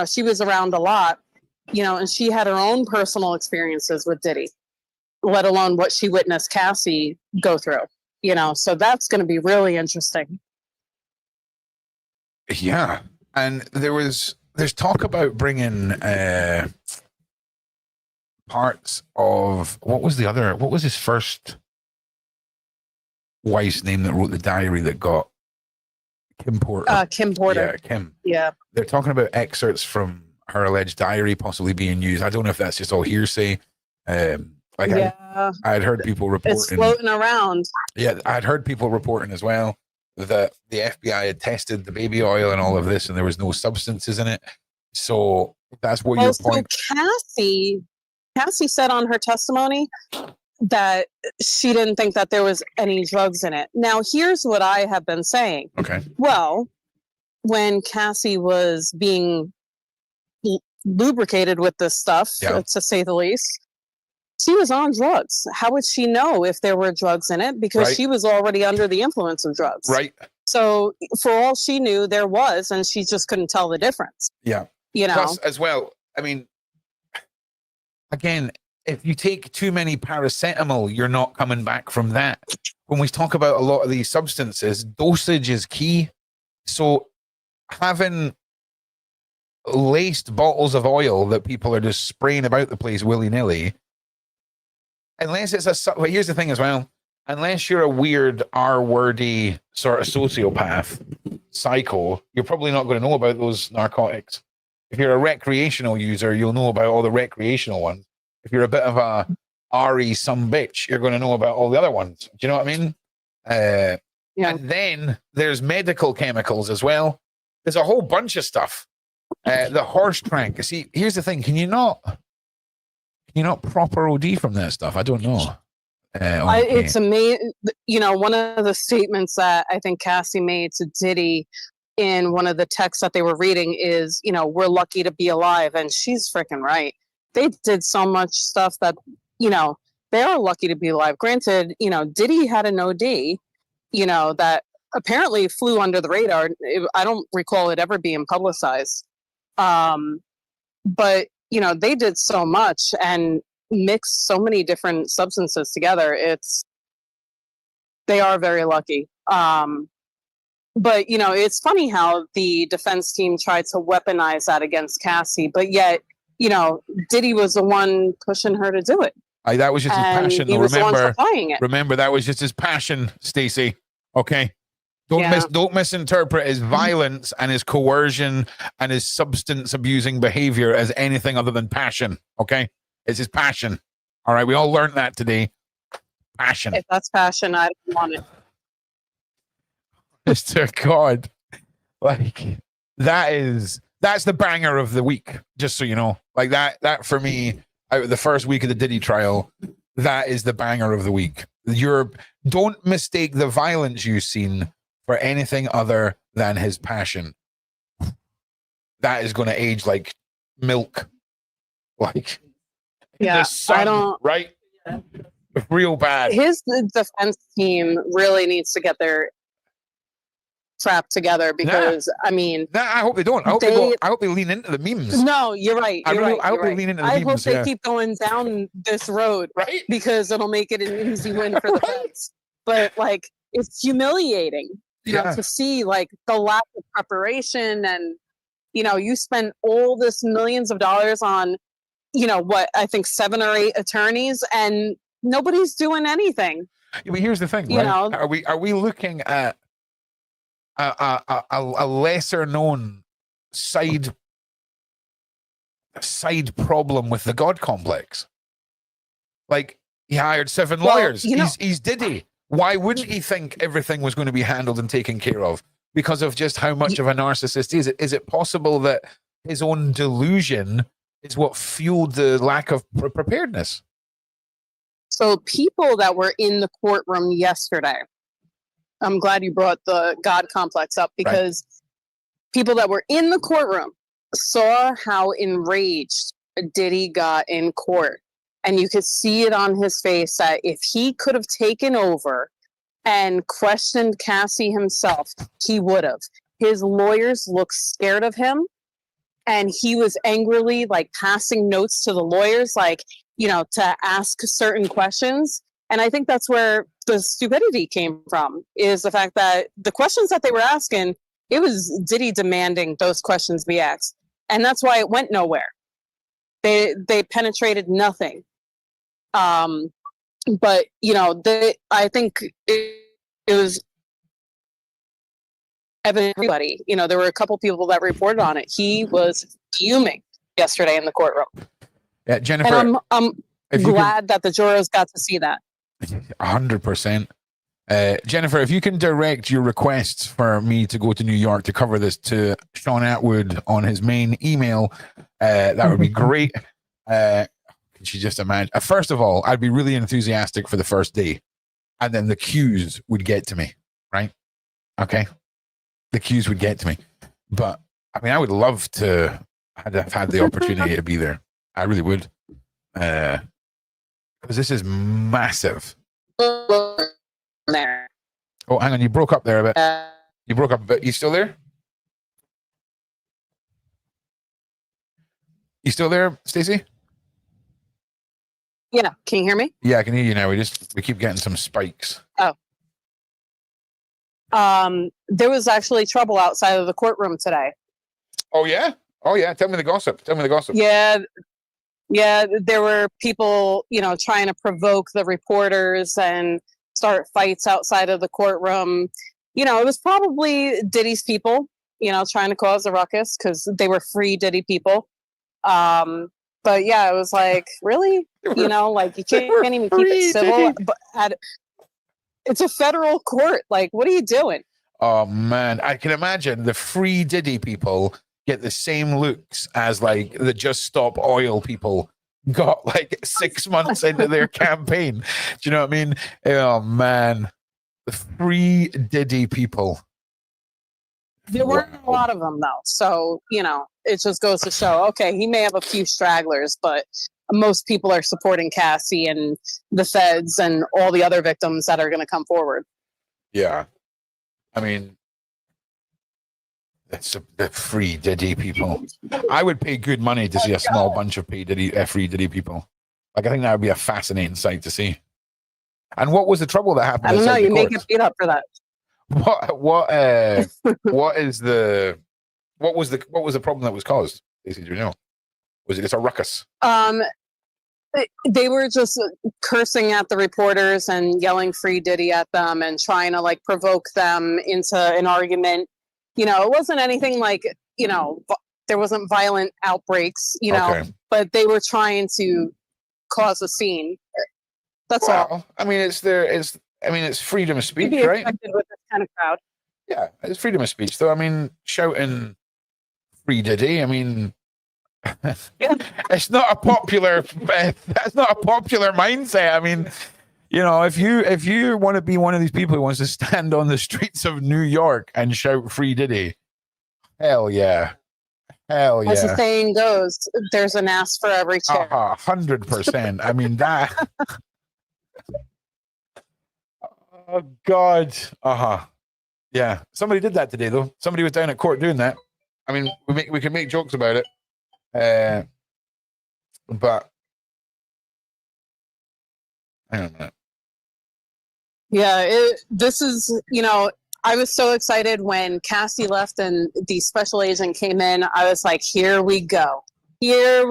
she was around a lot, and she had her own personal experiences with Diddy, let alone what she witnessed Cassie go through. So that's going to be really interesting. Yeah. And there's talk about bringing parts of what was his first wife's name that wrote the diary that got Kim Porter. Kim Porter. Yeah, Kim. Yeah. They're talking about excerpts from her alleged diary possibly being used. I don't know if that's just all hearsay. I had heard people reporting. It's floating around. Yeah, I'd heard people reporting as well that the FBI had tested the baby oil and all of this, and there was no substances in it. So that's what your point. Cassie said on her testimony that she didn't think that there was any drugs in it. Now, here's what I have been saying. Okay. Well, when Cassie was being lubricated with this stuff, to say the least, she was on drugs. How would she know if there were drugs in it? Because she was already under the influence of drugs. Right. So for all she knew, there was, and she just couldn't tell the difference. Yeah. Plus, as well, I mean, again, if you take too many paracetamol, you're not coming back from that. When we talk about a lot of these substances, dosage is key. So having laced bottles of oil that people are just spraying about the place willy-nilly, unless it's but here's the thing as well, unless you're a weird R-wordy sort of sociopath, psycho, you're probably not going to know about those narcotics. If you're a recreational user, you'll know about all the recreational ones. If you're a bit of a RE some bitch, you're going to know about all the other ones. Do you know what I mean? Yeah. And then there's medical chemicals as well. There's a whole bunch of stuff. The horse crank. See, here's the thing. Can you not proper OD from that stuff? I don't know. It's amazing. You know, one of the statements that I think Cassie made to Diddy in one of the texts that they were reading is, you know, we're lucky to be alive. And she's freaking right. They did so much stuff that, you know, they are lucky to be alive. Granted, you know, Diddy had an OD, you know, that apparently flew under the radar. I don't recall it ever being publicized. But, you know, they did so much and mixed so many different substances together. They are very lucky. But, you know, it's funny how the defense team tried to weaponize that against Cassie, but yet, you know, Diddy was the one pushing her to do it. That was just his passion. He was the one supplying it. Remember, that was just his passion, Stacey. Okay? Don't misinterpret his violence and his coercion and his substance abusing behavior as anything other than passion. Okay? It's his passion. All right? We all learned that today. Passion. If that's passion, I don't want it. Mr. God. Like, that's the banger of the week, just so you know. Like, that for me, out of the first week of the Diddy trial, that is the banger of the week. Don't mistake the violence you've seen for anything other than his passion. That is going to age like milk. Like, yeah, the sun, right? Real bad. His defense team really needs to get their crap together because I mean, I hope they don't. I hope they lean into the memes. No, you're right. I hope they lean into the memes. I hope they keep going down this road, right? Because it'll make it an easy win for the Feds. But like, it's humiliating, you know, to see like the lack of preparation, and you know, you spend all this millions of dollars on, you know, what I think 7 or 8 attorneys, and nobody's doing anything. But here's the thing, you right? know, Are we looking at a lesser known side problem with the God complex? Like, he hired 7 lawyers. He's Diddy. Why wouldn't he think everything was going to be handled and taken care of? Because of just how much of a narcissist he is. Is it possible that his own delusion is what fueled the lack of preparedness? So people that were in the courtroom yesterday, I'm glad you brought the God complex up, because people that were in the courtroom saw how enraged Diddy got in court. And you could see it on his face that if he could have taken over and questioned Cassie himself, he would have. His lawyers looked scared of him, and he was angrily like passing notes to the lawyers, like, you know, to ask certain questions. And I think that's where the stupidity came from, is the fact that the questions that they were asking, it was Diddy demanding those questions be asked. And that's why it went nowhere. They penetrated nothing. But, you know, I think it was evident to everybody. You know, there were a couple people that reported on it. He was fuming yesterday in the courtroom. Yeah, Jennifer. And I'm glad that the jurors got to see that. 100%. Jennifer, if you can direct your requests for me to go to New York to cover this to Sean Atwood on his main email, that would be great. Can you just imagine? First of all, I'd be really enthusiastic for the first day, and then the cues would get to me, right? Okay? The cues would get to me. But, I mean, I would love to have had the opportunity to be there. I really would. Because this is massive. There. Oh, hang on. You broke up there a bit. You broke up a bit. You still there? You still there, Stacey? Yeah. Can you hear me? Yeah, I can hear you now. We keep getting some spikes. Oh. There was actually trouble outside of the courtroom today. Oh, yeah? Oh, yeah. Tell me the gossip. Yeah. Yeah, there were people, you know, trying to provoke the reporters and start fights outside of the courtroom. You know, it was probably Diddy's people. trying to cause a ruckus because they were free Diddy people. But yeah, it was like, really? Like you can't even keep it civil. But it's a federal court. Like, what are you doing? Oh man, I can imagine the free Diddy people get the same looks as like the Just Stop Oil people got like 6 months into their campaign. Do you know what I mean? Oh man, the free Diddy people. There weren't a lot of them though, so it just goes to show. Okay, he may have a few stragglers, but most people are supporting Cassie and the feds and all the other victims that are going to come forward. Yeah, I mean, that's the free Diddy people. I would pay good money to see a small bunch of free Diddy people. Like, I think that would be a fascinating sight to see. And what was the trouble that happened? I don't know. You may get beat up for that. What was the problem that was caused? Basically, do you know? Was it just a ruckus? They were just cursing at the reporters and yelling "Free Diddy" at them and trying to like provoke them into an argument. It wasn't anything like there wasn't violent outbreaks. Okay. But they were trying to cause a scene. That's all. I mean, it's freedom of speech, right? With this kind of crowd. Yeah, it's freedom of speech. Though, I mean, shouting "Free Diddy," I mean, it's not a popular. That's not a popular mindset. I mean, if you want to be one of these people who wants to stand on the streets of New York and shout "Free Diddy," hell yeah. As the saying goes, there's an ass for every chair. 100%. I mean that. Oh God. Yeah. Somebody did that today, though. Somebody was down at court doing that. I mean, we can make jokes about it, but hang on a minute. Yeah, this is I was so excited when Cassie left and the special agent came in. I was like, here we go. I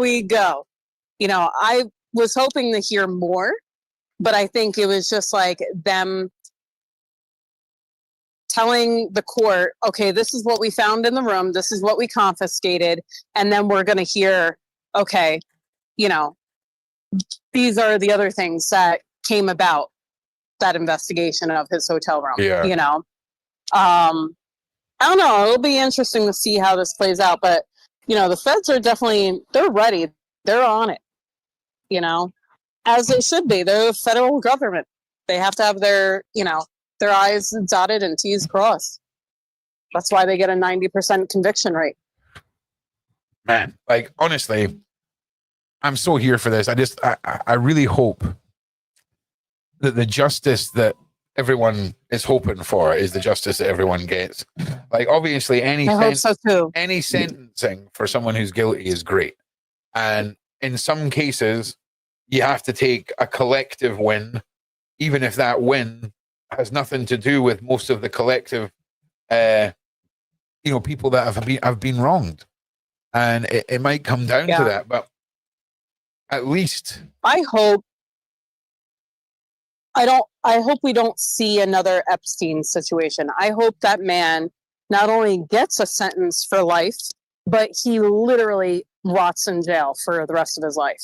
was hoping to hear more, but I think it was just like them telling the court, okay, this is what we found in the room. This is what we confiscated. And then we're going to hear, okay, these are the other things that came about that investigation of his hotel room. Yeah. I don't know. It'll be interesting to see how this plays out, but the feds are they're ready. They're on it, as it should be. They're the federal government. They have to have their I's dotted and T's crossed. That's why they get a 90% conviction rate. Man, like, honestly, I'm so here for this. I really hope that the justice that everyone is hoping for is the justice that everyone gets. Like, obviously, any sentencing for someone who's guilty is great. And in some cases, you have to take a collective win, even if that win has nothing to do with most of the collective, people that have been wronged. And it might come down to that, but at least I hope we don't see another Epstein situation. I hope that man not only gets a sentence for life, but he literally rots in jail for the rest of his life.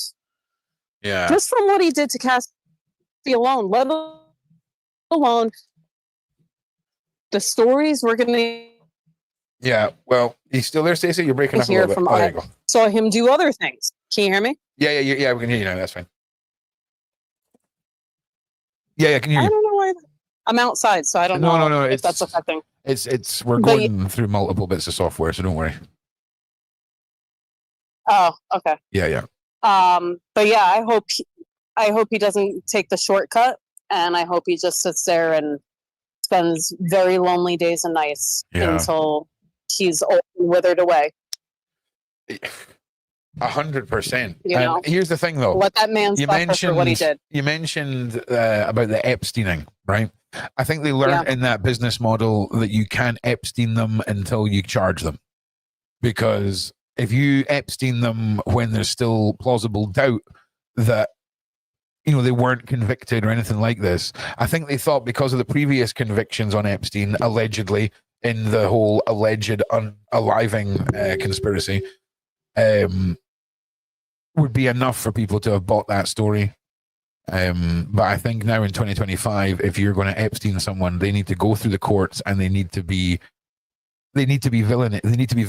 Yeah. Just from what he did to Cassie alone, let alone the stories we're going to. Yeah. Well, he's still there, Stacey? You're breaking up a little bit. There you go. Saw him do other things. Can you hear me? Yeah. We can hear you now. That's fine. Yeah. Can you hear I don't know why. I'm outside, so I don't know. No. If that's affecting. We're going through multiple bits of software, so don't worry. Oh, okay. Yeah. But yeah, I hope he doesn't take the shortcut, and I hope he just sits there and spends very lonely days and nights until he's old and withered away. 100%. And here's the thing, though. Let that man suffer for what he did. You mentioned about the Epsteining, right? I think they learned in that business model that you can't Epstein them until you charge them, because if you Epstein them when there's still plausible doubt that they weren't convicted or anything like this, I think they thought because of the previous convictions on Epstein, allegedly, in the whole alleged unaliving conspiracy would be enough for people to have bought that story. But I think now in 2025, if you're going to Epstein someone, they need to go through the courts and they need to be villain. They need to be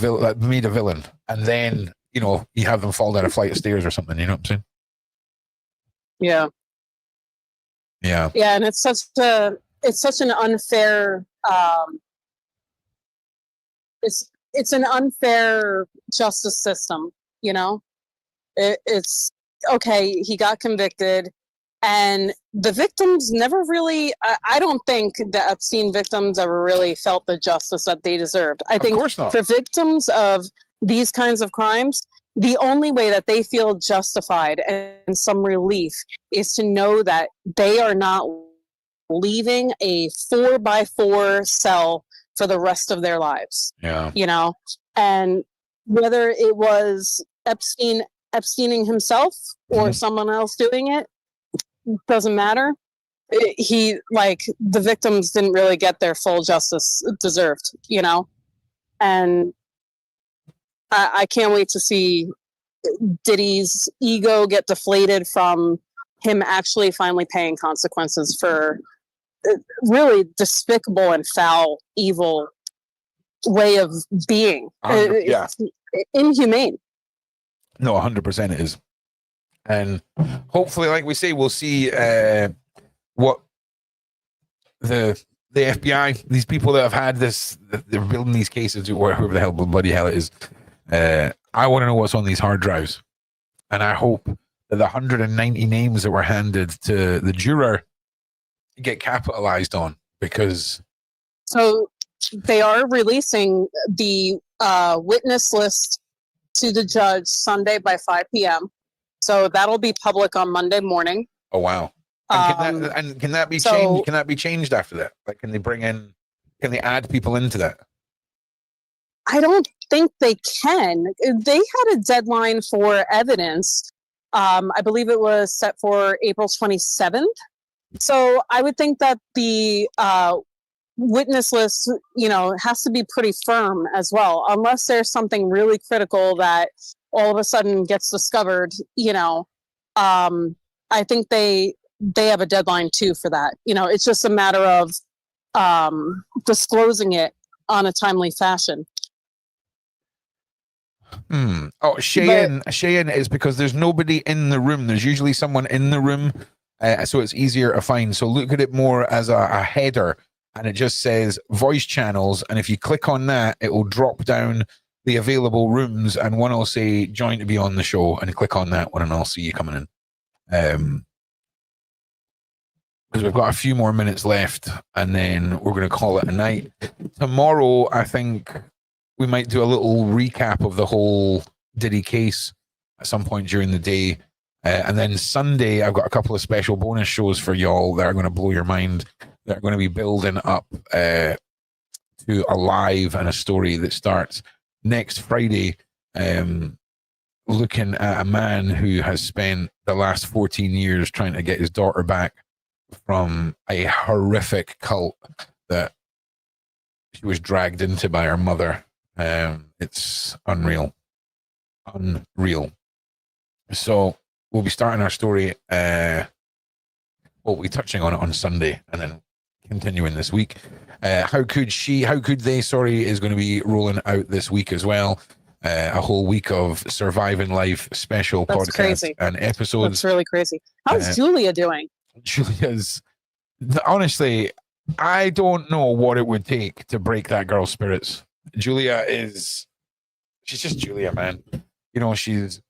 made a villain, and then you have them fall down a flight of stairs or something. You know what I'm saying? Yeah. Yeah. Yeah, and it's such an unfair. It's an unfair justice system. It's okay. He got convicted. And the victims never really, I don't think the Epstein victims ever really felt the justice that they deserved. I think for victims of these kinds of crimes, the only way that they feel justified and some relief is to know that they are not leaving a 4x4 cell for the rest of their lives. Yeah. And whether it was Epsteining himself or someone else doing it, doesn't matter. The victims didn't really get their full justice deserved, and I can't wait to see Diddy's ego get deflated from him actually finally paying consequences for really despicable and foul, evil way of being. Yeah. Inhumane. No, 100% it is. And hopefully, like we say, we'll see what the FBI, these people that have had this, they're building these cases, or whoever the hell, bloody hell it is. I want to know what's on these hard drives. And I hope that the 190 names that were handed to the juror get capitalized on, because... So they are releasing the witness list to the judge Sunday by 5 p.m. So that'll be public on Monday morning. Oh wow! And can that be changed? Can that be changed after that? Like, can they add people into that? I don't think they can. They had a deadline for evidence. I believe it was set for April 27th. So I would think that the witness list, has to be pretty firm as well, unless there's something really critical that all of a sudden gets discovered. I think they have a deadline too for that. It's just a matter of disclosing it on a timely fashion. Oh, Cheyenne is because there's nobody in the room. There's usually someone in the room, so it's easier to find. So look at it more as a header, and it just says voice channels. And if you click on that, it will drop down the available rooms, and one will say join to be on the show, and you click on that one and I'll see you coming in. Because we've got a few more minutes left, and then we're going to call it a night. Tomorrow, I think we might do a little recap of the whole Diddy case at some point during the day. And then Sunday, I've got a couple of special bonus shows for y'all that are going to blow your mind. They're going to be building up to a live and a story that starts next Friday, looking at a man who has spent the last 14 years trying to get his daughter back from a horrific cult that she was dragged into by her mother. It's unreal. So we'll be starting our story. We'll be touching on it on Sunday and then continuing this week. How could they is going to be rolling out this week as well. A whole week of surviving life special podcasts and episodes. That's really crazy. How's Julia doing? Julia's, honestly, I don't know what it would take to break that girl's spirits. She's just Julia, man. She's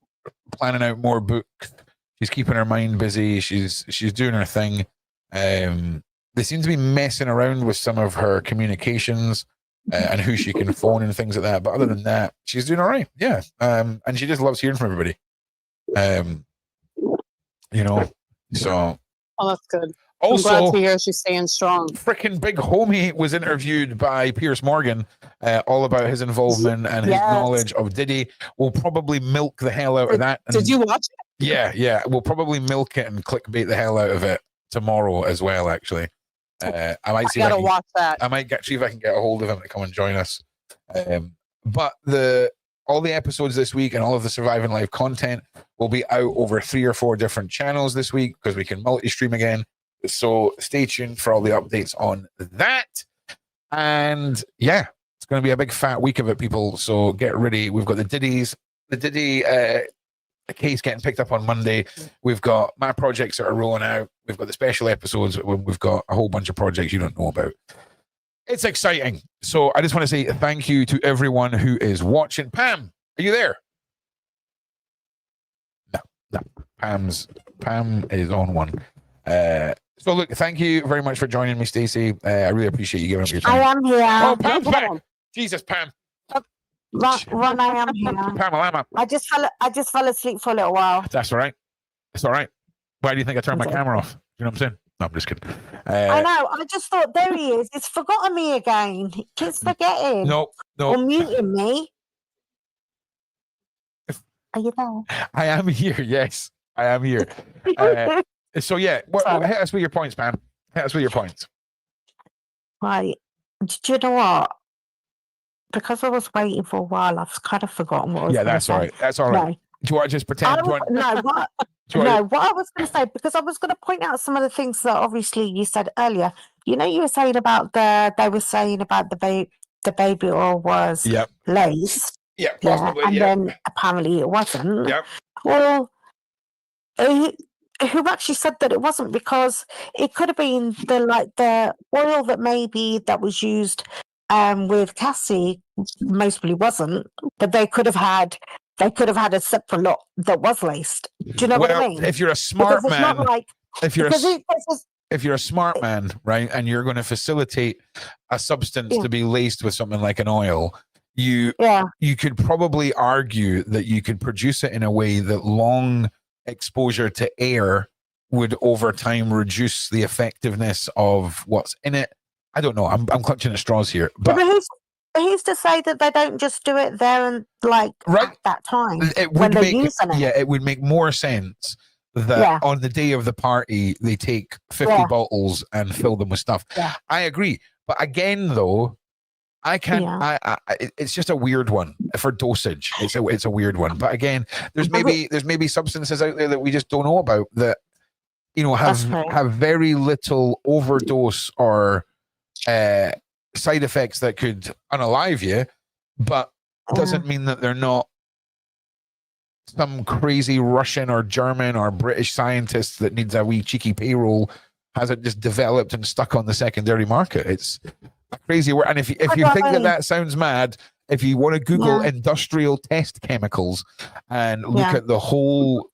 planning out more books. She's keeping her mind busy. She's doing her thing. They seem to be messing around with some of her communications and who she can phone and things like that. But other than that, she's doing all right. Yeah. And she just loves hearing from everybody. So. Oh, that's good. Also, I'm glad to hear she's staying strong. Freaking Big Homie was interviewed by Piers Morgan, all about his involvement and his knowledge of Diddy. We'll probably milk the hell out of that. Did you watch it? Yeah. We'll probably milk it and clickbait the hell out of it tomorrow as well, actually. I might see. Gotta watch that. I might see if I can get a hold of him to come and join us. But all the episodes this week and all of the Surviving Life content will be out over 3 or 4 different channels this week because we can multi-stream again. So stay tuned for all the updates on that. And yeah, it's going to be a big fat week of it, people. So get ready. We've got the Diddy case getting picked up on Monday. We've got my projects that are rolling out. We've got the special episodes. We've got a whole bunch of projects you don't know about. It's exciting. So I just want to say thank you to everyone who is watching. Pam, are you there? No. Pam is on one. So look, thank you very much for joining me, Stacey. I really appreciate you giving up your time. I am here. Oh, Pam's back. Jesus, Pam. Ron, I am here. Pamela, I just fell asleep for a little while. that's all right. It's all right. Why do you think I turned my camera off? You know what I'm saying? No, I'm just kidding. I know. I just thought, there he is. He's forgotten me again. He keeps forgetting. No. Or muting me. Are you there? I am here. Yes, I am here. So yeah, hit us with your points, Pam. Hit us with your points. Right. Do you know what? Because I was waiting for a while, I've kind of forgotten what I was Yeah, that's all right. That's all right. No. Do you want to just pretend? What I was going to say, because I was going to point out some of the things that obviously you said earlier. You know, you were saying about they were saying about the baby oil was laced. Yeah, possibly. And then apparently it wasn't. Yep. Well, who actually said that it wasn't? Because it could have been the oil that was used with Cassie mostly wasn't, but they could have had a separate lot that was laced. Do you know what I mean? If you're a smart man, if you're a smart Yeah. man, right, and you're going to facilitate a substance to be laced with something like an oil, you could probably argue that you could produce it in a way that long exposure to air would over time reduce the effectiveness of what's in it. I don't know. I'm clutching at straws here, but who's to say that they don't just do it there and at that time when they're using it? Yeah, it would make more sense that on the day of the party they take 50 bottles and fill them with stuff. Yeah. I agree, but again, though, I can't. It's just a weird one for dosage. It's a weird one. But again, there's maybe substances out there that we just don't know about that have very little overdose or side effects that could unalive you, but doesn't mean that they're not some crazy Russian or German or British scientist that needs a wee cheeky payroll has it just developed and stuck on the secondary market. It's a crazy word. And if you think that sounds mad, if you want to Google industrial test chemicals and look at the whole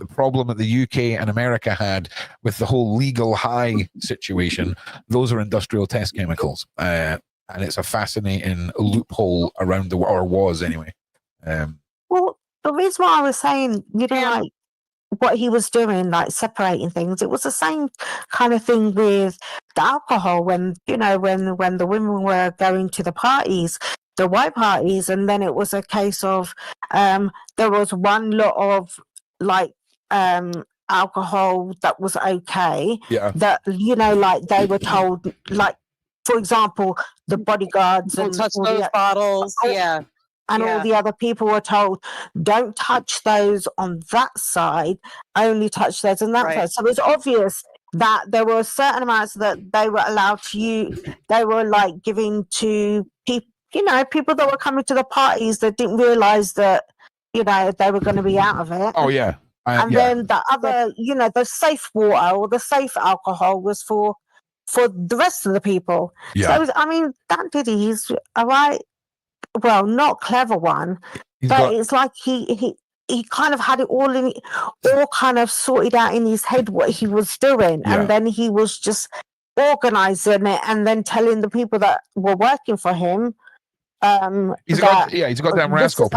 problem that the UK and America had with the whole legal high situation, those are industrial test chemicals. And it's a fascinating loophole around the world, or was anyway. Well, the reason why I was saying, like what he was doing, like separating things, it was the same kind of thing with the alcohol when the women were going to the parties, the white parties, and then it was a case of there was one lot of alcohol that was okay, that they were told, like for example the bodyguards Don't and touch all those the, bottles. all the other people were told, don't touch those on that side, only touch those on that side. So it's obvious that there were certain amounts that they were allowed to use. They were giving to people, people that were coming to the parties that didn't realize that, they were going to be out of it. Oh, yeah. Then the other, the safe water or the safe alcohol was for the rest of the people. Yeah. So, that Diddy, he's all right. Well, not clever one, it's like he kind of had it all kind of sorted out in his head what he was doing, and then he was just organizing it and then telling the people that were working for him. He's got damn rascal.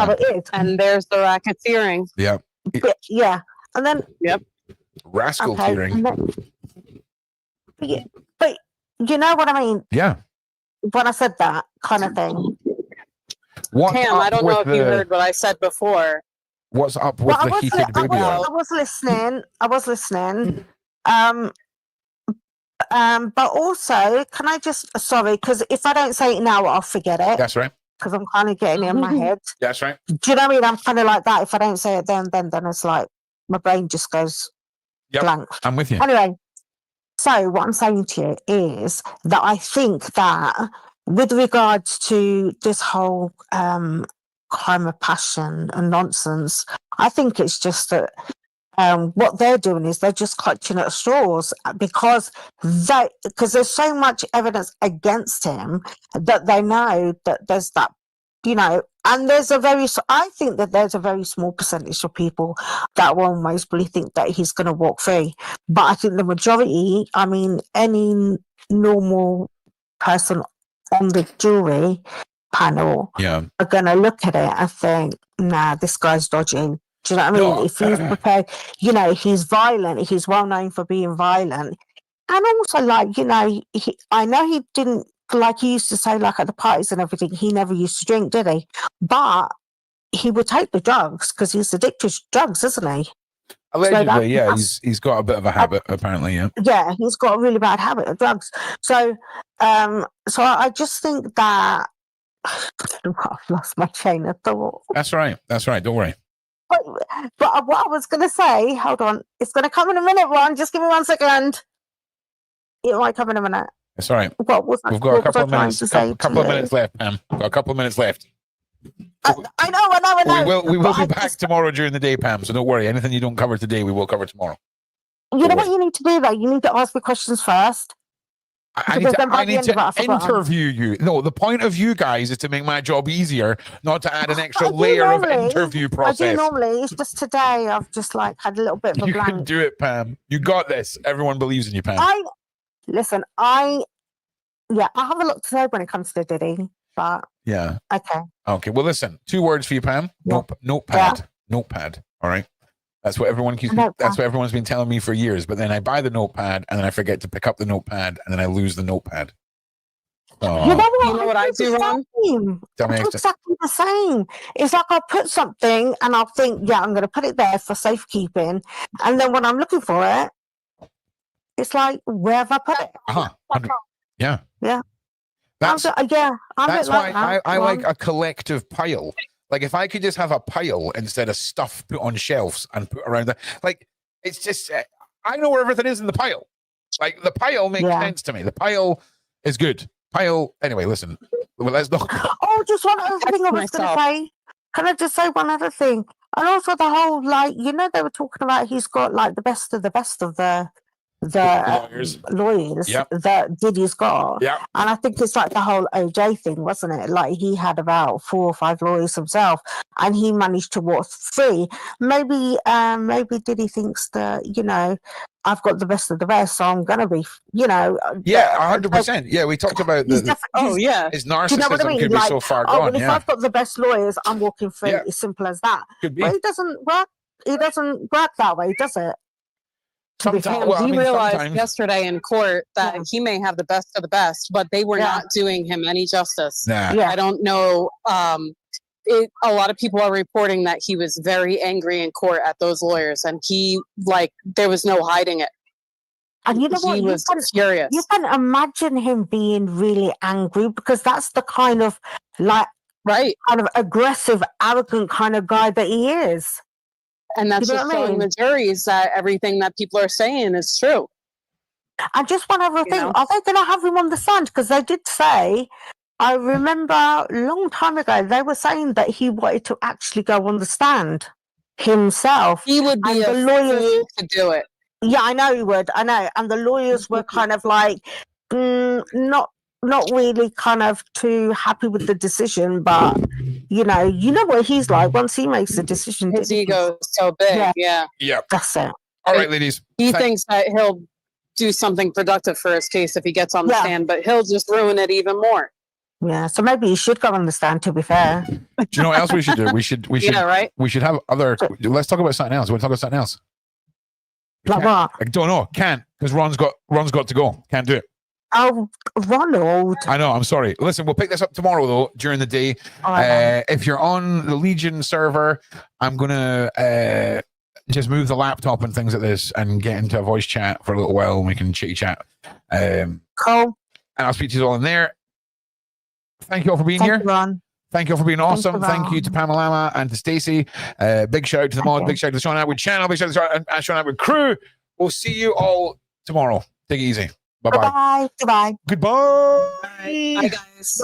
And there's the racketeering. Yeah, and then rascal tearing. But you know what I mean? Yeah. When I said that kind of thing. Pam, I don't know if you heard what I said before. What's up with the heated baby oil? I was listening. But also, can I just sorry, because if I don't say it now, I'll forget it. That's right. Because I'm kind of getting it in my head. That's right. Do you know what I mean? I'm kind of like that. If I don't say it, then it's like my brain just goes blank. I'm with you. Anyway, so what I'm saying to you is that I think that with regards to this whole crime of passion and nonsense, I think it's just that what they're doing is they're just clutching at straws because there's so much evidence against him that they know that there's that, you know, and I think that there's a very small percentage of people that will mostly think that he's going to walk free. But I think the majority, I mean, any normal person on the jury panel are going to look at it and think, nah, this guy's dodging. Do you know what I mean? No. If he's prepared, you know, he's violent. He's well known for being violent. And also, like, you know, I know he didn't, like he used to say, like at the parties and everything, he never used to drink, did he? But he would take the drugs because he's addicted to drugs, isn't he? Allegedly, so he's got a bit of a habit, apparently, Yeah, he's got a really bad habit of drugs. So, so I just think that I've lost my chain of thought. That's right. Don't worry. But what I was going to say, hold on, it's going to come in a minute, Ron. Just give me 1 second. It might come in a minute. That's all right. We've got a couple of minutes. Couple of minutes left, Pam. We've got a couple of minutes left. I know. We will be back tomorrow during the day, Pam. So don't worry. Anything you don't cover today, we will cover tomorrow. You know what you need to do, though? You need to ask me questions first. I need to interview you. No, the point of you guys is to make my job easier, not to add an extra layer of interview process. I do normally. It's just today I've just like had a little bit of a blank. You can do it, Pam. You got this. Everyone believes in you, Pam. I have a lot to say when it comes to Diddy, but okay. Well, listen. 2 words for you, Pam. Notepad. Notepad. All right. That's what everyone that's what everyone's been telling me for years. But then I buy the notepad and then I forget to pick up the notepad and then I lose the notepad. You know what I do wrong? It's exactly the same. It's like I'll put something and I'll think, I'm going to put it there for safekeeping. And then when I'm looking for it, it's like, where have I put it? Yeah. That's why I like a collective pile. Like if I could just have a pile instead of stuff put on shelves and put around that, like it's just I know where everything is in the pile. Like the pile makes sense to me. The pile is good. Pile. Anyway, listen. Well, let's not. Oh, just one other thing I was going to say. Can I just say one other thing? And also the whole they were talking about he's got like the best of the lawyers that Diddy's got. Yeah. And I think it's like the whole OJ thing, wasn't it? Like he had about 4 or 5 lawyers himself and he managed to walk free. Maybe Diddy thinks that, you know, I've got the best of the best, so I'm gonna be, you know. 100%. Yeah, we talked about his narcissism, you know what I mean? Could be so far gone. If I've got the best lawyers, I'm walking free. It's simple as that. Could be. But it doesn't work that way, does it? He realized yesterday in court that he may have the best of the best, but they were not doing him any justice. I don't know. A lot of people are reporting that he was very angry in court at those lawyers, and there was no hiding it. And you know what? He was furious. You can imagine him being really angry because that's the kind of kind of aggressive, arrogant kind of guy that he is. And that's just showing the juries that everything that people are saying is true. And just one other thing, are they going to have him on the stand? Because they did say, I remember a long time ago, they were saying that he wanted to actually go on the stand himself. He would be a fool to do it. Yeah, I know he would. I know. And the lawyers were kind of like, not really kind of too happy with the decision, but you know what he's like once he makes a decision. His ego is so big. Yeah. That's it. All right, ladies. He thinks that he'll do something productive for his case if he gets on the stand, but he'll just ruin it even more. Yeah, so maybe he should go on the stand, to be fair. Do you know what else we should do? We should we should have other let's talk about something else. We want to talk about something else. Like what? I don't know. Can't, because Ron's got to go. Can't do it. Oh, Ronald. I know, I'm sorry. Listen, we'll pick this up tomorrow, though, during the day. If you're on the Legion server, I'm going to just move the laptop and things like this and get into a voice chat for a little while and we can chitty chat. Cool. And I'll speak to you all in there. Thank you all for being Thank here. you, Ron. Thank you all for being awesome. you, Thank you to Pamela and to Stacey. Big shout out to them all. Big shout out to the Sean Atwood channel. Big shout out to the Sean Atwood crew. We'll see you all tomorrow. Take it easy. Bye-bye. Goodbye. Goodbye. Goodbye. Bye, guys.